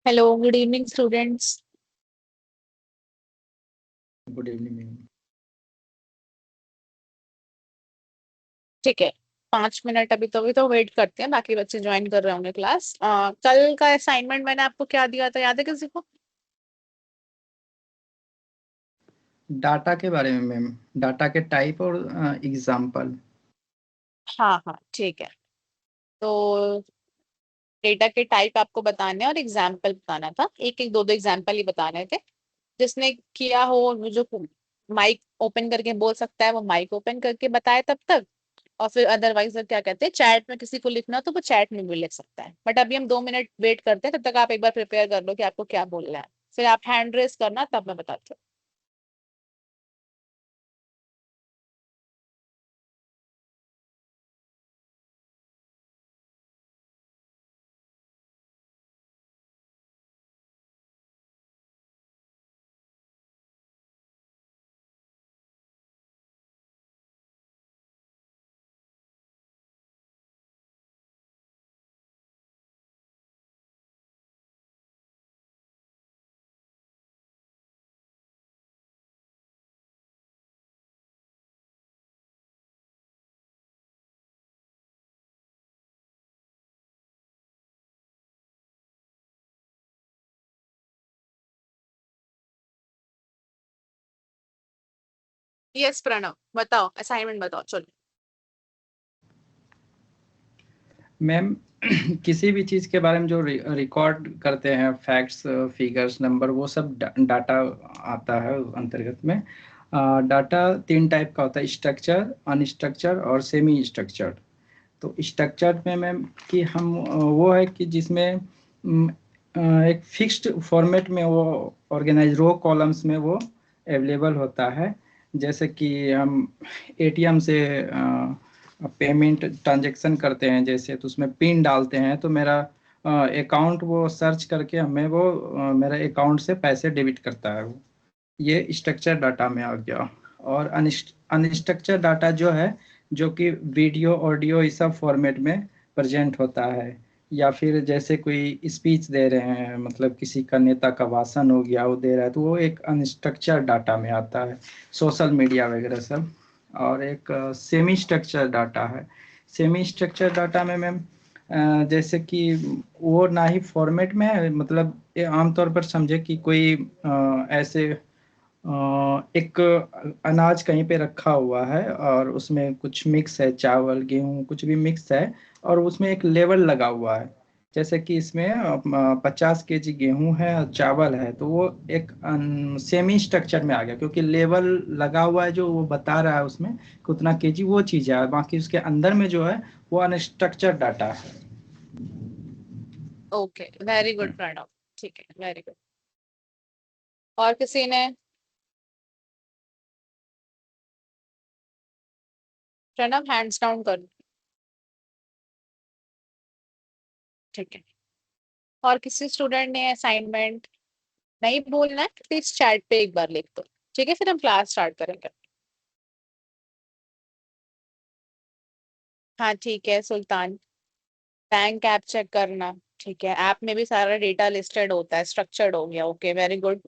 Hello, good evening students. Good evening ma'am. ठीक है, 5 minute अभी तो वेट करते हैं, बाकी बच्चे ज्वाइन कर रहे होंगे क्लास। कल का असाइनमेंट मैंने आपको क्या दिया था, याद है किसी को? डाटा के बारे में मैम, डाटा के टाइप और एग्जाम्पल। हाँ हाँ, ठीक है। तो डेटा के टाइप आपको बताने और एग्जाम्पल बताना था, एक एक दो दो एग्जाम्पल ही बताने थे। जिसने किया हो वो जो माइक ओपन करके बोल सकता है वो माइक ओपन करके बताए तब तक। और फिर अदरवाइज क्या कहते हैं, चैट में किसी को लिखना हो तो वो चैट में भी लिख सकता है। बट अभी हम 2 मिनट वेट करते हैं, तब तक आप एक बार प्रिपेयर कर लो कि आपको क्या बोलना है। फिर आप हैंड रेस करना, तब मैं बताती हूँ। यस प्रणव, बताओ असाइनमेंट बताओ, चलो। मैम किसी भी चीज़ के बारे में जो रिकॉर्ड करते हैं, फैक्ट्स, फिगर्स, नंबर, वो सब डाटा आता है अंतर्गत में। डाटा तीन टाइप का होता है: स्ट्रक्चर, अनस्ट्रक्चर और सेमी स्ट्रक्चर्ड। तो स्ट्रक्चर्ड में मैम कि हम वो है कि जिसमें एक फिक्स्ड फॉर्मेट में वो ऑर्गेनाइज रो कॉलम्स में वो अवेलेबल होता है। जैसे कि हम एटीएम से पेमेंट ट्रांजैक्शन करते हैं जैसे, तो उसमें पिन डालते हैं तो मेरा अकाउंट वो सर्च करके हमें वो मेरा अकाउंट से पैसे डेबिट करता है वो। ये स्ट्रक्चर डाटा में आ गया। और अनस्ट्रक्चर डाटा जो है, जो कि वीडियो, ऑडियो, इस सब फॉर्मेट में प्रेजेंट होता है। या फिर जैसे कोई स्पीच दे रहे हैं, मतलब किसी का नेता का भाषण हो गया, वो दे रहा है, तो वो एक अनस्ट्रक्चर डाटा में आता है। सोशल मीडिया वगैरह सब। और एक सेमी स्ट्रक्चर डाटा है। सेमी स्ट्रक्चर डाटा में मैम जैसे कि वो ना ही फॉर्मेट में है, मतलब ये आमतौर पर समझे कि कोई ऐसे एक अनाज कहीं पे रखा हुआ है और उसमें कुछ मिक्स है, चावल गेहूं कुछ भी मिक्स है, और उसमें एक लेवल लगा हुआ है। जैसे कि इसमें 50 केजी गेहूं है और चावल है, तो वो एक सेमी स्ट्रक्चर में आ गया, क्योंकि लेवल लगा हुआ है जो वो बता रहा है उसमें कि उतना केजी वो चीज़ है। बाकी उसके अंदर में जो है वो अनस्ट्रक्चर डाटा है। Okay, very good Pranav. ठीक है, वेरी गुड। और किसी ने? प्रणव हैंड्स डाउन कर। ठीक है। और किसी स्टूडेंट ने असाइनमेंट नहीं बोलना है, प्लीज चैट पे एक बार लिख दो। ठीक है, फिर हम क्लास स्टार्ट करेंगे। हाँ ठीक है सुल्तान, बैंक ऐप चेक करना। ठीक है, ऐप में भी सारा डेटा लिस्टेड होता है, स्ट्रक्चर्ड हो गया। Okay, very good.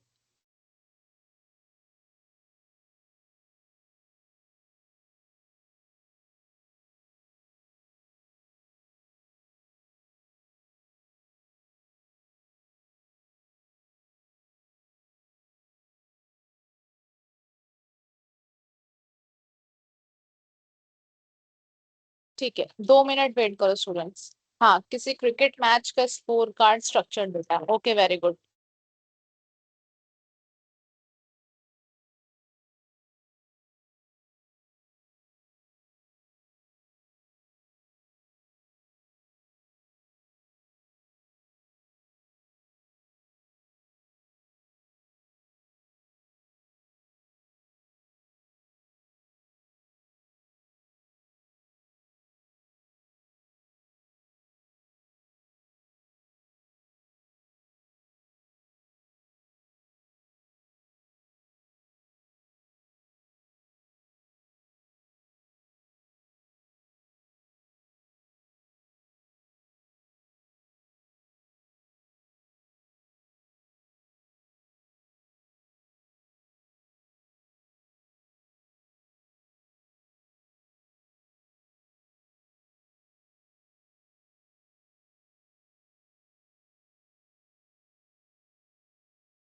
ठीक है, 2 मिनट वेट करो स्टूडेंट्स। हाँ, किसी क्रिकेट मैच का score card structure data. Okay, very good.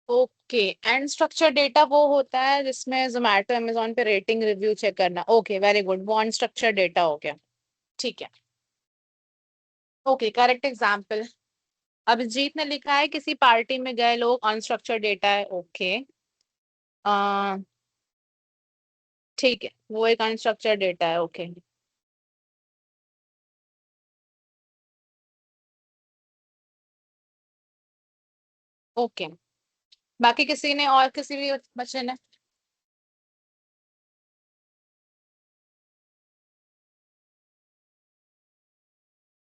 Okay, and structure data वो होता है जिसमें जोमेटो अमेजोन पे रेटिंग रिव्यू चेक करना। ओके, वेरी गुड, वो अनस्ट्रक्चर डेटा हो गया। ठीक है। Okay, correct example. अभिजीत ने लिखा है किसी पार्टी में गए लोग, अनस्ट्रक्चर डेटा है। ओके, ठीक है, वो एक अनस्ट्रक्चर डेटा है। ओके। ओके, बाकी किसी ने, और किसी भी बच्चे ने?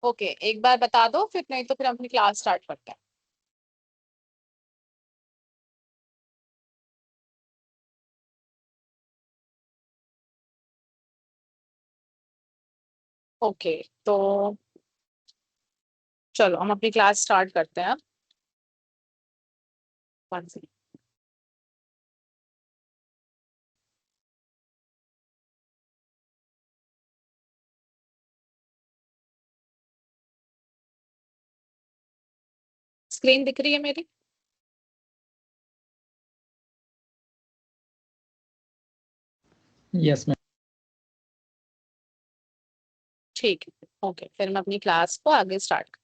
ओके, एक बार बता दो, फिर नहीं तो फिर हम अपनी क्लास स्टार्ट करते हैं। ओके, तो चलो हम अपनी क्लास स्टार्ट करते हैं। स्क्रीन दिख रही है मेरी? Yes ma'am. ठीक है। ओके, फिर मैं अपनी क्लास को आगे स्टार्ट।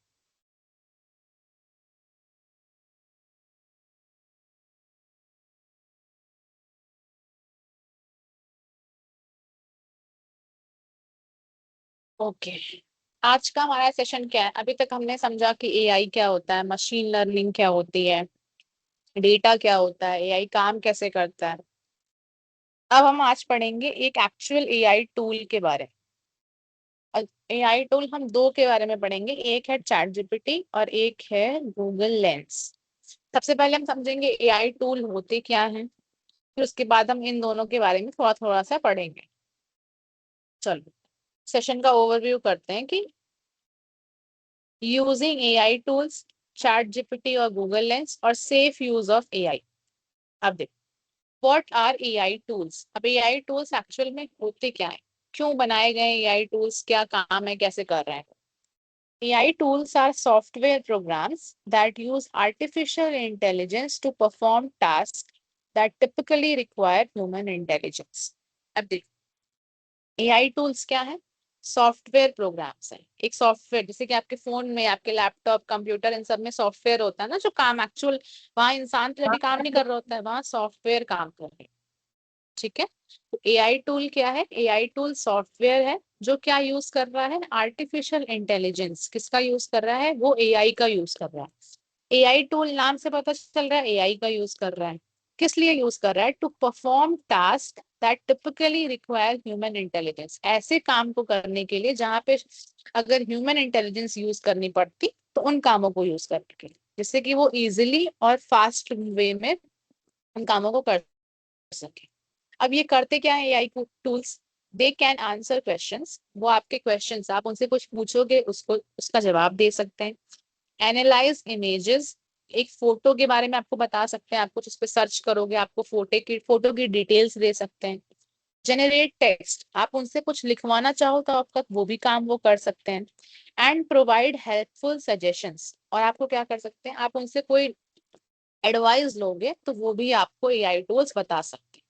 ओके, आज का हमारा सेशन क्या है? अभी तक हमने समझा कि एआई क्या होता है, मशीन लर्निंग क्या होती है, डेटा क्या होता है, एआई काम कैसे करता है। अब हम आज पढ़ेंगे एक एक्चुअल एआई टूल के बारे में। एआई टूल हम दो के बारे में पढ़ेंगे, एक है चैट जीपीटी और एक है गूगल लेंस। सबसे पहले हम समझेंगे एआई टूल होते क्या हैं, फिर उसके बाद हम इन दोनों के बारे में थोड़ा थोड़ा सा पढ़ेंगे। चलो सेशन का ओवरव्यू करते हैं कि using AI tools, chat GPT और गूगल लेंस, और सेफ यूज ऑफ एआई। अब देखो, व्हाट आर एआई टूल्स। अब एआई टूल्स एक्चुअल में होते क्या है, क्यों बनाए गए एआई टूल्स, क्या काम है, कैसे कर रहे हैं। AI tools are software programs that use artificial intelligence to perform tasks that typically require human intelligence. अब देखो, एआई टूल्स क्या है? सॉफ्टवेयर प्रोग्राम्स है। एक सॉफ्टवेयर जैसे कि आपके फोन में, आपके लैपटॉप, कंप्यूटर, इन सब में सॉफ्टवेयर होता है ना, जो काम एक्चुअल वहां इंसान तो अभी काम नहीं कर रहा होता है, वहां सॉफ्टवेयर काम कर रहे हैं। ठीक है। तो एआई टूल क्या है? एआई टूल सॉफ्टवेयर है जो क्या यूज कर रहा है? Artificial intelligence. किसका यूज कर रहा है? वो एआई का यूज कर रहा है। एआई टूल नाम से पता चल रहा है एआई का यूज कर रहा है। किस लिए यूज कर रहा है? To perform task that typically require human intelligence. ऐसे काम को करने के लिए जहां पे अगर ह्यूमन इंटेलिजेंस यूज करनी पड़ती, तो उन कामों को यूज करने के लिए, जिससे कि वो इजिली और फास्ट वे में उन कामों को कर सके। अब ये करते क्या है AI tools? They can answer questions. वो आपके क्वेश्चंस, आप उनसे कुछ पूछोगे, उसको उसका जवाब दे सकते हैं। Analyse images. एक फोटो के बारे में आपको बता सकते हैं, आप कुछ उस पर सर्च करोगे, आपको फोटो की डिटेल्स दे सकते हैं। जनरेट टेक्स्ट, आप उनसे कुछ लिखवाना चाहो तो आपका वो भी काम वो कर सकते हैं। एंड प्रोवाइड हेल्पफुल सजेशंस, और आपको क्या कर सकते हैं, आप उनसे कोई एडवाइस लोगे तो वो भी आपको एआई टूल्स बता सकते हैं।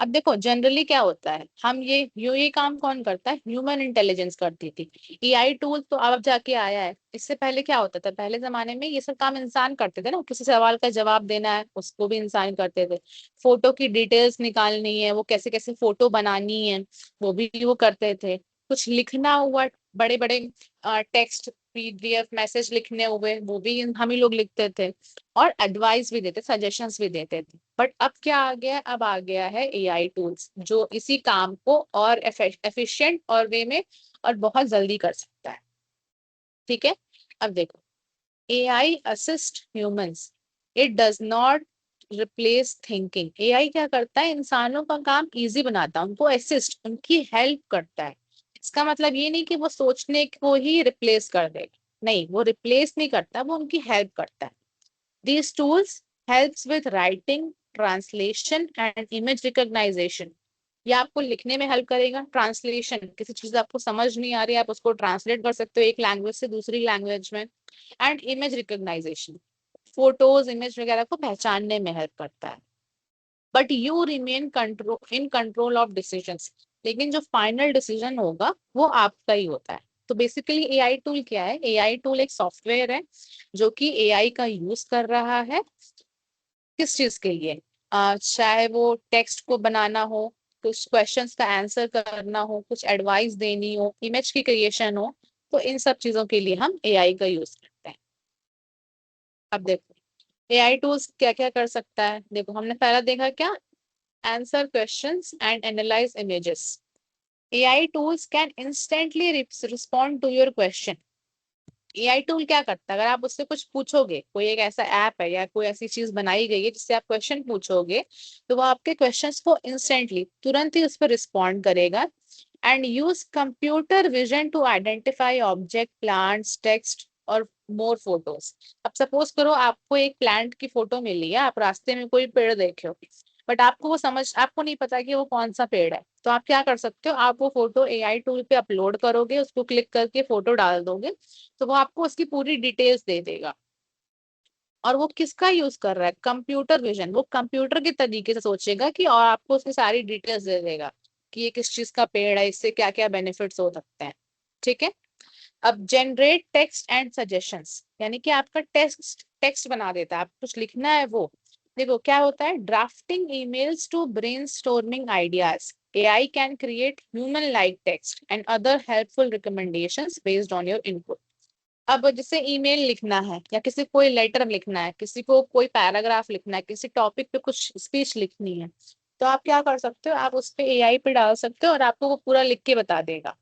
अब देखो जनरली क्या होता है, हम ये काम कौन करता है? ह्यूमन इंटेलिजेंस करती थी। एआई टूल तो अब जाके आया है, इससे पहले क्या होता था? पहले जमाने में ये सब काम इंसान करते थे ना, किसी सवाल का जवाब देना है उसको भी इंसान करते थे। फोटो की डिटेल्स निकालनी है, वो कैसे कैसे फोटो बनानी है, वो भी वो करते थे। कुछ लिखना हुआ, बड़े बड़े टेक्स्ट, पीडीएफ मैसेज लिखने हुए, वो भी हम ही लोग लिखते थे। और एडवाइस भी देते, सजेशंस भी देते थे। बट अब क्या आ गया है? अब आ गया है एआई टूल्स, जो इसी काम को और एफिशिएंट और वे में और बहुत जल्दी कर सकता है। ठीक है। अब देखो, AI assist humans, it does not replace thinking. AI क्या करता है? इंसानों का काम इजी बनाता है, उनको असिस्ट, उनकी हेल्प करता है। इसका मतलब ये नहीं कि वो सोचने को ही रिप्लेस कर देगा, नहीं, वो रिप्लेस नहीं करता, वो उनकी हेल्प करता है। These tools helps with writing, translation and image recognition. ये आपको लिखने में हेल्प करेगा। ट्रांसलेशन, किसी चीज आपको समझ नहीं आ रही, आप उसको ट्रांसलेट कर सकते हो एक लैंग्वेज से दूसरी लैंग्वेज में। And image recognition, photos image वगैरह को पहचानने में हेल्प करता है। But you remain in control of decisions, लेकिन जो फाइनल डिसीजन होगा वो आपका ही होता है। तो बेसिकली एआई टूल क्या है? एआई टूल एक सॉफ्टवेयर है जो कि एआई का यूज कर रहा है किस चीज के लिए, चाहे वो टेक्स्ट को बनाना हो, कुछ क्वेश्चंस का आंसर करना हो, कुछ एडवाइस देनी हो, इमेज की क्रिएशन हो, तो इन सब चीजों के लिए हम एआई का यूज करते हैं। अब देखो एआई टूल्स क्या क्या कर सकता है। देखो हमने पहला देखा क्या, answer questions and analyse images. AI tools can instantly respond to your question. AI tool क्या करता है, अगर आप उससे कुछ पूछोगे, कोई एक ऐसा ऐप है या कोई ऐसी चीज बनाई गई है जिससे आप क्वेश्चन पूछोगे, तो वो आपके क्वेश्चंस को इंस्टेंटली तुरंत ही उस पर रिस्पॉन्ड करेगा and use computer vision to identify object, plants, text और मोर फोटोज। अब सपोज करो आपको एक प्लांट की फोटो मिली है, आप रास्ते में कोई पेड़ देखे हो, बट आपको नहीं पता कि वो कौन सा पेड़ है, तो आप क्या कर सकते हो, आप वो फोटो एआई टूल पे अपलोड करोगे, उसको क्लिक करके फोटो डाल दोगे, तो वो आपको उसकी पूरी डिटेल्स दे देगा। और वो किसका यूज कर रहा है, कंप्यूटर विजन, वो कंप्यूटर के तरीके से सोचेगा कि, और आपको उसकी सारी डिटेल्स दे देगा कि ये किस चीज का पेड़ है, इससे क्या क्या बेनिफिट्स हो सकते हैं। ठीक है। अब जनरेट टेक्स्ट एंड सजेशंस, यानी कि आपका टेक्स्ट टेक्स्ट बना देता है, आप कुछ लिखना है वो। देखो क्या होता है, drafting emails to brainstorming ideas, AI can create human like text and other helpful recommendations based on your input. अब जैसे ईमेल लिखना है या किसी कोई लेटर लिखना है, किसी को कोई पैराग्राफ लिखना है, किसी टॉपिक पे कुछ स्पीच लिखनी है, तो आप क्या कर सकते हो, आप उस पे एआई पे डाल सकते हो और आपको वो पूरा लिख के बता देगा।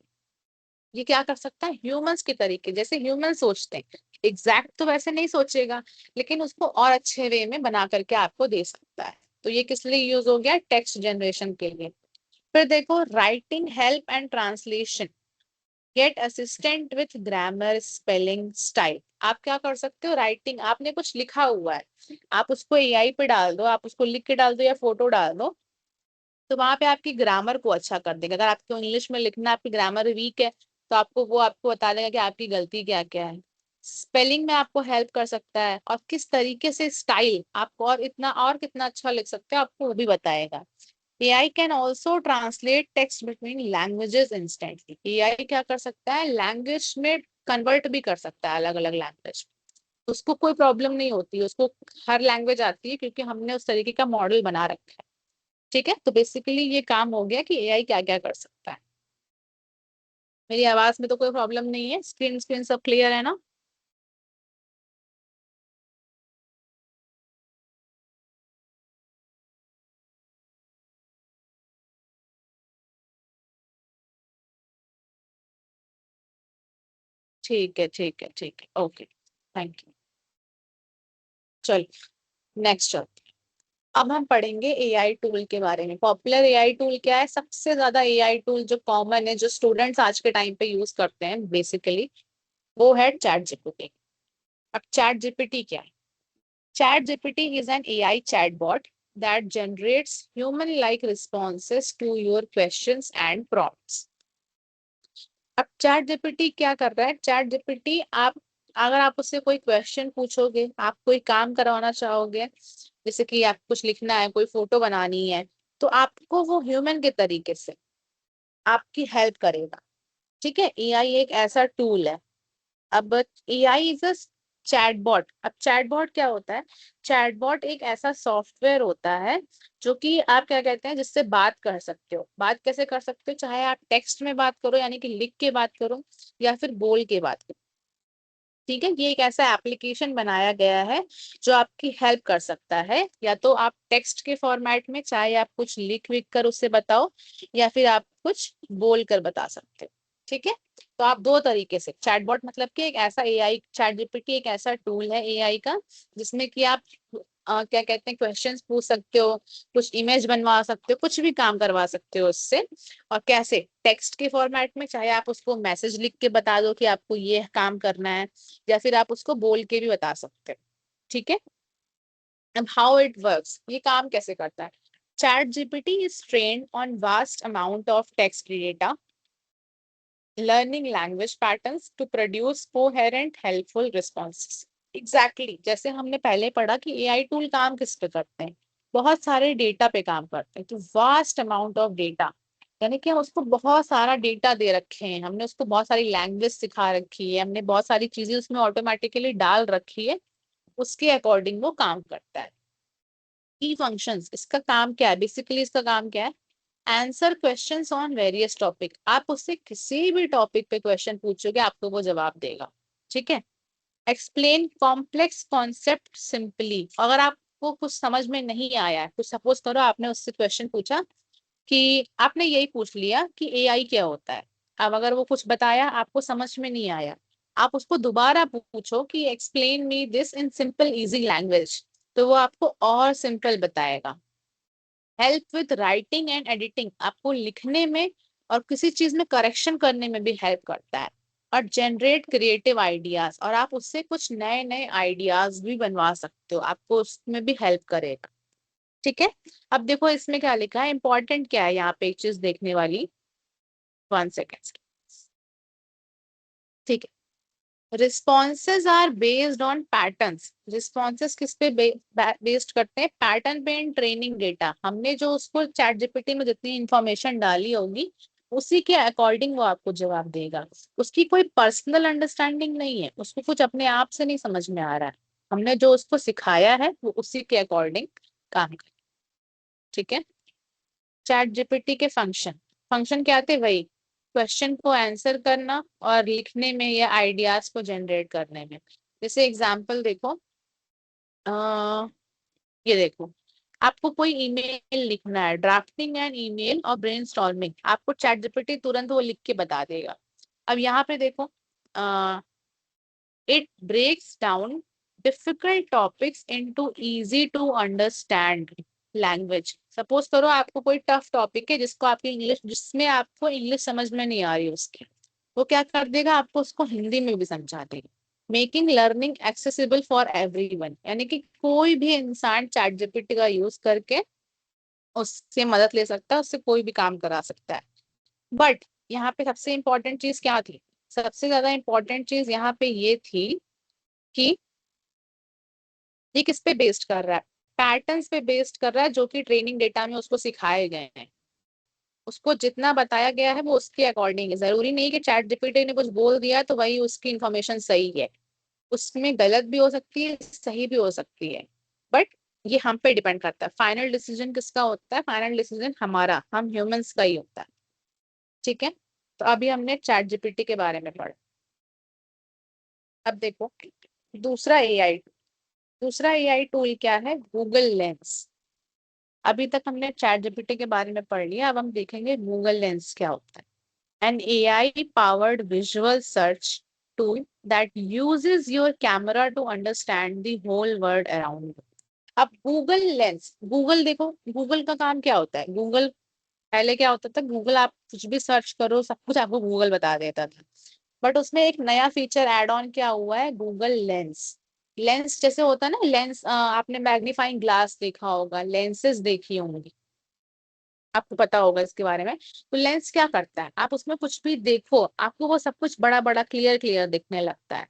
ये क्या कर सकता है, ह्यूमंस के तरीके, जैसे ह्यूमन सोचते हैं, एग्जैक्ट तो वैसे नहीं सोचेगा, लेकिन उसको और अच्छे वे में बना करके आपको दे सकता है। तो ये किस लिए यूज हो गया, टेक्स्ट जनरेशन के लिए। फिर देखो writing help and translation, get assistant with grammar, spelling, style. आप क्या कर सकते हो, राइटिंग, आपने कुछ लिखा हुआ है, आप उसको एआई पे डाल दो, आप उसको लिख के डाल दो या फोटो डाल दो, तो वहां पे आपकी ग्रामर को अच्छा कर देगा। अगर आपको इंग्लिश में लिखना, आपकी ग्रामर वीक है, तो आपको बता देगा कि आपकी गलती क्या क्या है। स्पेलिंग में आपको हेल्प कर सकता है, और किस तरीके से स्टाइल आपको और इतना और कितना अच्छा लिख सकते हो आपको वो भी बताएगा। AI can also translate text between languages instantly. AI क्या कर सकता है, लैंग्वेज में कन्वर्ट भी कर सकता है, अलग अलग लैंग्वेज। उसको कोई प्रॉब्लम नहीं होती, उसको हर लैंग्वेज आती है क्योंकि हमने उस तरीके का मॉडल बना रखा है। ठीक है, तो बेसिकली ये काम हो गया कि एआई क्या क्या कर सकता है। मेरी आवाज में तो कोई प्रॉब्लम नहीं है, स्क्रीन स्क्रीन सब क्लियर है ना? ठीक है ठीक है ठीक है, ओके, थैंक यू। चल नेक्स्ट चलते हैं। अब हम पढ़ेंगे एआई टूल के बारे में। पॉपुलर एआई टूल क्या है, सबसे ज्यादा एआई टूल जो कॉमन है, जो स्टूडेंट्स आज के टाइम पे यूज करते हैं बेसिकली, वो है चैट जीपीटी। अब चैट जीपीटी क्या है, chat GPT is an AI chatbot that generates human-like responses to your questions and prompts. अब चैट जीपीटी क्या कर रहा है, चैट जीपीटी आप, अगर आप उससे कोई क्वेश्चन पूछोगे, आप कोई काम करवाना चाहोगे, जैसे कि आप कुछ लिखना है, कोई फोटो बनानी है, तो आपको वो ह्यूमन के तरीके से आपकी हेल्प करेगा। ठीक है, एआई एक ऐसा टूल है। अब एआई इज अ चैटबॉट। अब चैटबॉट क्या होता है, चैटबॉट एक ऐसा सॉफ्टवेयर होता है जो कि आप क्या कहते हैं, जिससे बात कर सकते हो। बात कैसे कर सकते हो, चाहे आप टेक्स्ट में बात करो, यानी कि लिख के बात करो, या फिर बोल के बात करो। ठीक है, ये एक ऐसा एप्लीकेशन बनाया गया है जो आपकी हेल्प कर सकता है, या तो आप टेक्स्ट के फॉर्मेट में, चाहे आप कुछ लिख विख कर उससे बताओ, या फिर आप कुछ बोल कर बता सकते हो। ठीक है, तो आप दो तरीके से, चैटबॉट मतलब कि एक ऐसा एआई, चैट जीपीटी एक ऐसा टूल है एआई का जिसमें कि आप क्या कहते हैं, क्वेश्चंस पूछ सकते हो, कुछ इमेज बनवा सकते हो, कुछ भी काम करवा सकते हो उससे। और कैसे, टेक्स्ट के फॉर्मेट में, चाहे आप उसको मैसेज लिख के बता दो कि आपको ये काम करना है, या फिर आप उसको बोल के भी बता सकते हो। ठीक है, अब हाउ इट वर्क्स, ये काम कैसे करता है। Chat GPT is trained on vast amount of text data, learning language patterns to produce coherent, helpful responses. Exactly जैसे हमने पहले पढ़ा कि एआई टूल काम किस पे करते हैं, बहुत सारे डेटा पे काम करते हैं। तो वास्ट अमाउंट ऑफ डेटा, यानी कि हम उसको बहुत सारा डेटा दे रखे हैं, हमने उसको बहुत सारी लैंग्वेज सिखा रखी है, हमने बहुत सारी चीजें उसमें ऑटोमेटिकली डाल रखी है, उसके अकॉर्डिंग वो काम करता है। की फंक्शंस, इसका काम क्या है, बेसिकली इसका काम क्या है, answer questions on various topic. आप उससे किसी भी टॉपिक पे क्वेश्चन पूछोगे आपको वो जवाब देगा। ठीक है। एक्सप्लेन कॉम्प्लेक्स कॉन्सेप्ट सिंपली, अगर आपको कुछ समझ में नहीं आया है, कुछ सपोज करो आपने उससे क्वेश्चन पूछा कि आपने यही पूछ लिया कि एआई क्या होता है, अब अगर वो कुछ बताया आपको समझ में नहीं आया, आप उसको दोबारा पूछो कि explain me this in simple easy language, तो वो आपको और सिंपल बताएगा। Help with writing and editing, आपको लिखने में और किसी चीज में करेक्शन करने में भी हेल्प करता है। और जनरेट क्रिएटिव आइडियाज, और आप उससे कुछ नए नए आइडियाज भी बनवा सकते हो, आपको उसमें भी हेल्प करेगा। ठीक है। अब देखो इसमें क्या लिखा है, इंपॉर्टेंट क्या है यहाँ पे एक चीज देखने वाली। 1 सेकेंड। ठीक है। Responses are based on patterns, responses किस पे बेस्ड करते हैं, पैटर्न पे एंड ट्रेनिंग डेटा। हमने जो उसको चैट जीपीटी में जितनी इंफॉर्मेशन डाली होगी उसी के अकॉर्डिंग वो आपको जवाब देगा। उसकी कोई पर्सनल अंडरस्टैंडिंग नहीं है, उसको कुछ अपने आप से नहीं समझ में आ रहा है, हमने जो उसको सिखाया है वो उसी के अकॉर्डिंग काम करे। ठीक है। चैट जीपीटी के फंक्शन, फंक्शन क्या थे, वही क्वेश्चन को आंसर करना और लिखने में या आइडियाज को जनरेट करने में। जैसे एग्जांपल देखो, आ, ये देखो, आपको कोई ईमेल लिखना है, ड्राफ्टिंग एन ईमेल और ब्रेनस्टॉर्मिंग, आपको चैट जीपीटी तुरंत वो लिख के बता देगा। अब यहाँ पे देखो, it breaks down difficult topics into easy to understand language. Suppose करो आपको कोई टफ टॉपिक है जिसको आपकी इंग्लिश, जिसमें आपको इंग्लिश समझ में नहीं आ रही उसकी, वो क्या कर देगा, आपको उसको हिंदी में भी समझा देगा। Making learning accessible for everyone, यानी कि कोई भी इंसान चैट जीपीटी का यूज करके उससे मदद ले सकता है, उससे कोई भी काम करा सकता है। बट यहाँ पे सबसे इंपॉर्टेंट चीज क्या थी, सबसे ज्यादा इंपॉर्टेंट चीज यहाँ पे ये थी कि ये किस पे बेस्ड कर रहा है, पैटर्न्स पे बेस्ड कर रहा है जो कि ट्रेनिंग डेटा में उसको सिखाए गए हैं। उसको जितना बताया गया है वो उसके अकॉर्डिंग है, जरूरी नहीं कि चैट जीपीटी ने कुछ बोल दिया तो वही उसकी इंफॉर्मेशन सही है, उसमें गलत भी हो सकती है, सही भी हो सकती है। बट ये हम पे डिपेंड करता है, फाइनल डिसीजन किसका होता है, फाइनल डिसीजन हमारा, हम ह्यूमंस का ही होता है। ठीक है। तो अभी हमने चैट जीपीटी के बारे में पढ़ा। अब देखो दूसरा एआई, दूसरा एआई टूल क्या है, गूगल लेंस। अभी तक हमने चैट जीपीटी के बारे में पढ़ लिया, अब हम देखेंगे गूगल लेंस क्या होता है। An AI powered visual search tool that uses your camera to understand the whole world around you. अब गूगल लेंस, गूगल देखो, गूगल का काम क्या होता है, गूगल पहले क्या होता था, गूगल आप कुछ भी सर्च करो सब कुछ आपको गूगल बता देता था। बट उसमें एक नया फीचर ऐड ऑन क्या हुआ है, गूगल लेंस। लेंस जैसे होता है ना, लेंस आपने मैग्नीफाइंग ग्लास देखा होगा, लेंसेज देखी होंगी, आपको पता होगा इसके बारे में। तो लेंस क्या करता है, आप उसमें कुछ भी देखो आपको वो सब कुछ बड़ा बड़ा क्लियर क्लियर दिखने लगता है।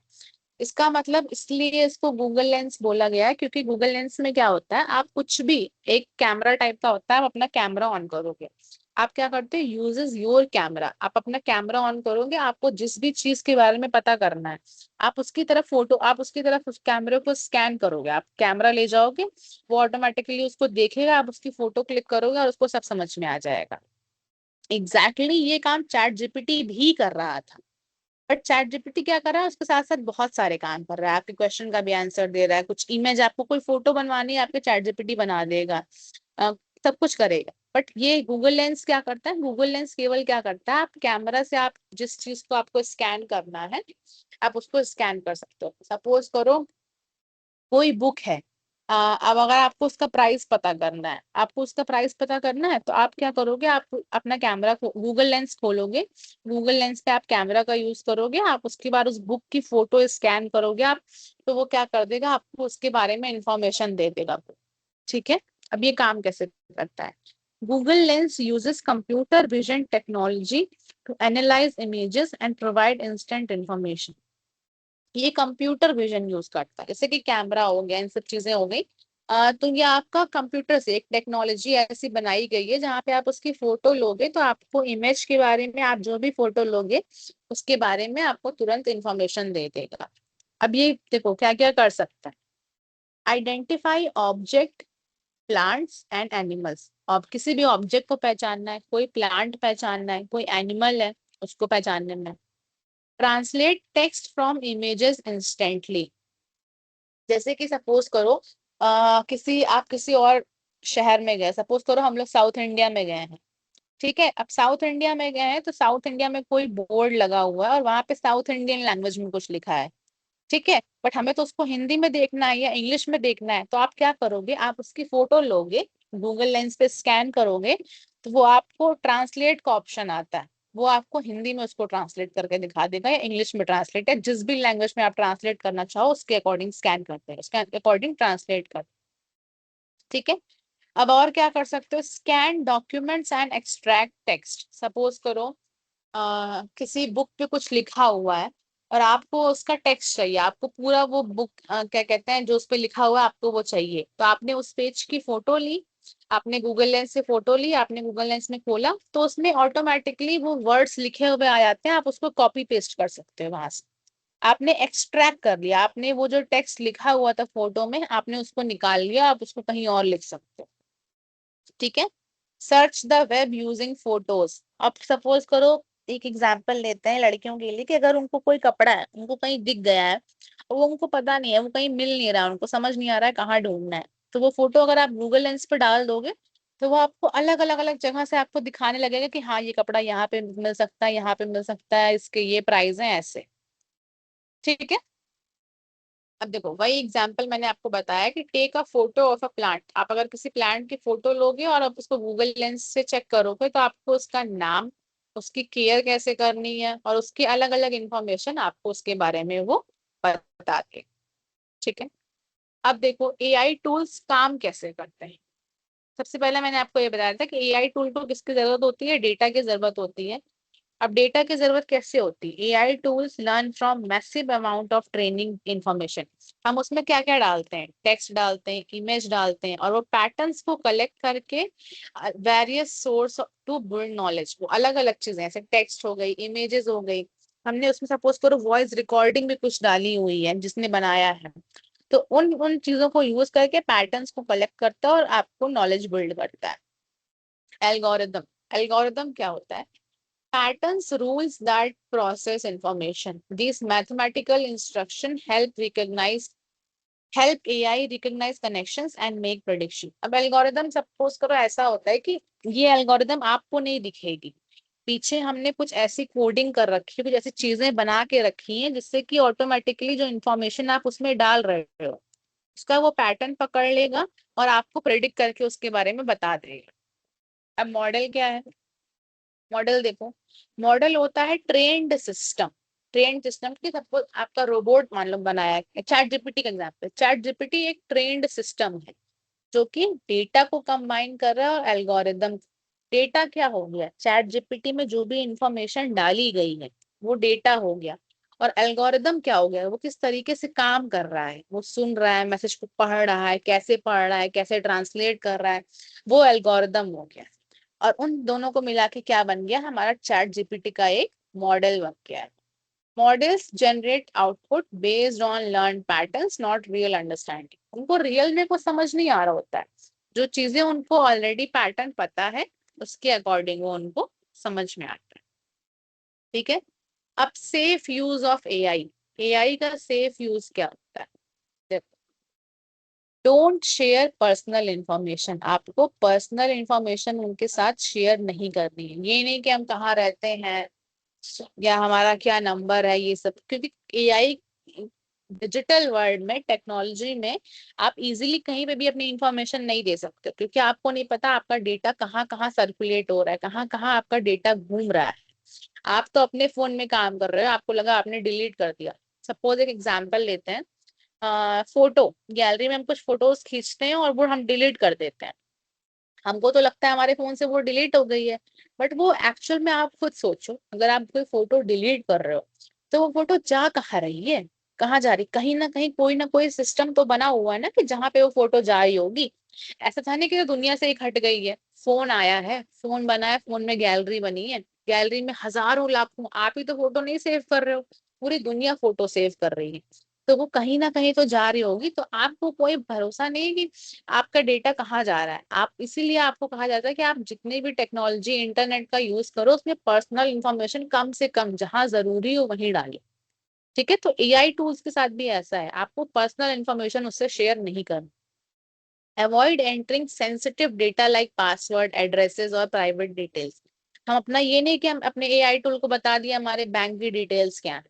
इसका मतलब इसलिए इसको गूगल लेंस बोला गया है क्योंकि गूगल लेंस में क्या होता है, आप कुछ भी, एक कैमरा टाइप का होता है, आप अपना कैमरा ऑन करोगे, आप क्या करते हैं, यूजेस योर कैमरा, आप अपना कैमरा ऑन करोगे, आपको जिस भी चीज के बारे में पता करना है, आप उसकी तरफ फोटो, आप उसकी तरफ उस कैमरे को स्कैन करोगे, आप कैमरा ले जाओगे, वो ऑटोमेटिकली उसको देखेगा, आप उसकी फोटो क्लिक करोगे और उसको सब समझ में आ जाएगा। एग्जैक्टली ये काम चैट जीपीटी भी कर रहा था। बट चैट जीपीटी क्या कर रहा है, उसके साथ साथ बहुत सारे काम कर रहा है, आपके क्वेश्चन का भी आंसर दे रहा है, कुछ इमेज, आपको कोई फोटो बनवानी है आपके चैट जीपीटी बना देगा, अ, सब कुछ करेगा। बट ये गूगल लेंस क्या करता है, गूगल लेंस केवल क्या करता है, आप कैमरा से आप जिस चीज को आपको स्कैन करना है आप उसको स्कैन कर सकते हो। सपोज करो कोई बुक है, अब अगर आपको उसका प्राइस पता करना है, आपको उसका प्राइस पता करना है तो आप क्या करोगे, आप अपना कैमरा को गूगल लेंस खोलोगे, गूगल लेंस पे आप कैमरा का यूज करोगे, आप उसके बाद उस बुक की फोटो स्कैन करोगे आप, तो वो क्या कर देगा, आपको उसके बारे में इंफॉर्मेशन दे देगा। ठीक है। अब ये काम कैसे करता है, Google lens uses computer vision technology to analyse images and provide instant information. ये कंप्यूटर विजन यूज करता है, जैसे कि कैमरा हो गया, इन सब चीजें हो गई। तो ये आपका कंप्यूटर से एक टेक्नोलॉजी ऐसी बनाई गई है जहाँ पे आप उसकी फोटो लोगे तो आपको इमेज के बारे में, आप जो भी फोटो लोगे उसके बारे में आपको तुरंत इंफॉर्मेशन दे देगा। अब ये देखो क्या क्या कर सकता है। Identify object, plants and animals. अब किसी भी ऑब्जेक्ट को पहचानना है, कोई प्लांट पहचानना है, कोई एनिमल है उसको पहचानने में। Translate text from images instantly. जैसे कि सपोज करो किसी आप किसी और शहर में गए, सपोज करो हम लोग साउथ इंडिया में गए हैं, ठीक है। अब साउथ इंडिया में गए हैं तो साउथ इंडिया में कोई बोर्ड लगा हुआ है और वहां पे साउथ इंडियन लैंग्वेज में कुछ लिखा है, ठीक है। बट हमें तो उसको हिंदी में देखना है या इंग्लिश में देखना है, तो आप क्या करोगे, आप उसकी फोटो लोगे, गूगल लेंस पे स्कैन करोगे, तो वो आपको ट्रांसलेट का ऑप्शन आता है, वो आपको हिंदी में उसको ट्रांसलेट करके दिखा देगा या इंग्लिश में ट्रांसलेट, या जिस भी लैंग्वेज में आप ट्रांसलेट करना चाहो उसके अकॉर्डिंग स्कैन करते हैं, उसके अकॉर्डिंग ट्रांसलेट कर, ठीक है। अब और क्या कर सकते हो, scan documents and extract text. Suppose करो किसी बुक पे कुछ लिखा हुआ है और आपको उसका टेक्स्ट चाहिए, आपको पूरा वो बुक क्या कहते हैं जो उस पे लिखा हुआ है आपको वो चाहिए, तो आपने उस पेज की फोटो ली, आपने गूगल लेंस से फोटो ली, आपने गूगल लेंस में खोला तो उसमें ऑटोमेटिकली वो वर्ड्स लिखे हुए आ जाते हैं, आप उसको कॉपी पेस्ट कर सकते हो वहां से। आपने एक्सट्रैक्ट कर लिया, आपने वो जो टेक्स्ट लिखा हुआ था फोटो में आपने उसको निकाल लिया, आप उसको कहीं और लिख सकते हो, ठीक है। Search the web using photos. अब सपोज करो एक एग्जांपल लेते हैं लड़कियों के लिए कि अगर उनको कोई कपड़ा है उनको कहीं दिख गया है और वो उनको पता नहीं है, वो कहीं मिल नहीं रहा है, उनको समझ नहीं आ रहा है कहाँ ढूंढना है, तो वो फोटो अगर आप गूगल लेंस पे डाल दोगे तो वो आपको अलग अलग अलग जगह से आपको दिखाने लगेगा कि हाँ ये कपड़ा यहाँ पे मिल सकता है, यहाँ पे मिल सकता है, इसके ये प्राइस है ऐसे, ठीक है। अब देखो वही एग्जांपल मैंने आपको बताया कि take a photo of a plant. आप अगर किसी प्लांट की फोटो लोगे और आप उसको गूगल लेंस से चेक करोगे तो आपको उसका नाम, उसकी केयर कैसे करनी है और उसकी अलग अलग इंफॉर्मेशन आपको उसके बारे में वो बता दे, ठीक है। अब देखो एआई टूल्स काम कैसे करते हैं। सबसे पहले मैंने आपको ये बताया था कि एआई टूल को किसकी जरूरत होती है, डेटा की जरूरत होती है। अब डेटा की जरूरत कैसे होती है, AI tools learn from massive amount of training information. हम उसमें क्या क्या डालते हैं, टेक्स्ट डालते हैं, इमेज डालते हैं और वो पैटर्न्स को कलेक्ट करके various source to build knowledge. वो अलग अलग चीजें ऐसे टेक्स्ट हो गई, इमेजेस हो गई, हमने उसमें सपोज करो वॉइस रिकॉर्डिंग भी कुछ डाली हुई है जिसने बनाया है, तो उन उन चीजों को यूज करके पैटर्न्स को कलेक्ट करता है और आपको नॉलेज बिल्ड करता है। एल्गोरिदम, एल्गोरिदम क्या होता है, patterns rules that process information. These mathematical instruction help AI recognize connections and make prediction. अब एल्गोरिदम सपोज करो ऐसा होता है कि ये एल्गोरिदम आपको नहीं दिखेगी, पीछे हमने कुछ ऐसी कोडिंग कर रखी है, कुछ ऐसी चीजें बना के रखी हैं जिससे कि ऑटोमेटिकली जो इन्फॉर्मेशन आप उसमें डाल रहे हो उसका वो पैटर्न पकड़ लेगा और आपको प्रेडिक्ट करके उसके बारे में बता देगा। अब मॉडल क्या है, मॉडल देखो, मॉडल होता है ट्रेन्ड सिस्टम। ट्रेन्ड सिस्टम की सपोज आपका रोबोट मान लो बनाया है, चैट जीपीटी का एग्जांपल, चैट जीपीटी एक ट्रेन्ड सिस्टम है जो कि डेटा को कंबाइन कर रहा है और एल्गोरिदम। डेटा क्या हो गया, चैट जीपीटी में जो भी इंफॉर्मेशन डाली गई है वो डेटा हो गया, और एल्गोरिदम क्या हो गया, वो किस तरीके से काम कर रहा है, वो सुन रहा है, मैसेज को पढ़ रहा है, कैसे पढ़ रहा है, कैसे ट्रांसलेट कर रहा है, वो एल्गोरिदम हो गया। और उन दोनों को मिला के क्या बन गया, हमारा चैट जीपीटी का एक मॉडल बन गया है। Models generate output based on learn patterns not real understanding. उनको रियल में कुछ समझ नहीं आ रहा होता है, जो चीजें उनको ऑलरेडी पैटर्न पता है उसके अकॉर्डिंग वो उनको समझ में आता है, ठीक है। अब safe use of AI, AI का सेफ यूज क्या होता है, डोंट शेयर पर्सनल इंफॉर्मेशन। आपको पर्सनल इंफॉर्मेशन उनके साथ शेयर नहीं करनी है, ये नहीं कि हम कहाँ रहते हैं या हमारा क्या नंबर है, ये सब, क्योंकि एआई डिजिटल वर्ल्ड में, टेक्नोलॉजी में आप इजीली कहीं पे भी अपनी इंफॉर्मेशन नहीं दे सकते, क्योंकि आपको नहीं पता आपका डेटा कहाँ कहाँ सर्कुलेट हो रहा है, कहाँ कहाँ आपका डेटा घूम रहा है। आप तो अपने फोन में काम कर रहे हो, आपको लगा आपने डिलीट कर दिया। सपोज एक एग्जांपल लेते हैं, फोटो गैलरी में हम कुछ फोटोज खींचते हैं और वो हम डिलीट कर देते हैं, हमको तो लगता है हमारे फोन से वो डिलीट हो गई है, बट वो एक्चुअल में आप खुद सोचो, अगर आप कोई फोटो डिलीट कर रहे हो तो वो फोटो जा कहाँ रही है, कहाँ जा रही, कहीं ना कोई सिस्टम तो बना हुआ है ना कि जहाँ पे वो फोटो जा रही होगी। ऐसा था नहीं कि तो दुनिया से एक हट गई है। फोन आया है, फोन बना है, फोन में गैलरी बनी है, गैलरी में हजारों लाखों, आप ही तो फोटो नहीं सेव कर रहे हो, पूरी दुनिया फोटो सेव कर रही है। तो वो कहीं ना कहीं तो जा रही होगी, तो आपको कोई भरोसा नहीं है कि आपका डेटा कहाँ जा रहा है। आप इसीलिए आपको कहा जाता है कि आप जितनी भी टेक्नोलॉजी इंटरनेट का यूज करो, उसमें पर्सनल इंफॉर्मेशन कम से कम, जहां जरूरी हो वहीं डालिए। ठीक है, तो एआई टूल्स के साथ भी ऐसा है, आपको पर्सनल इंफॉर्मेशन उससे शेयर नहीं करना। Avoid entering sensitive data like password, addresses और प्राइवेट डिटेल्स। हम अपना ये नहीं कि हम अपने एआई टूल को बता दिया हमारे बैंक की डिटेल्स क्या है,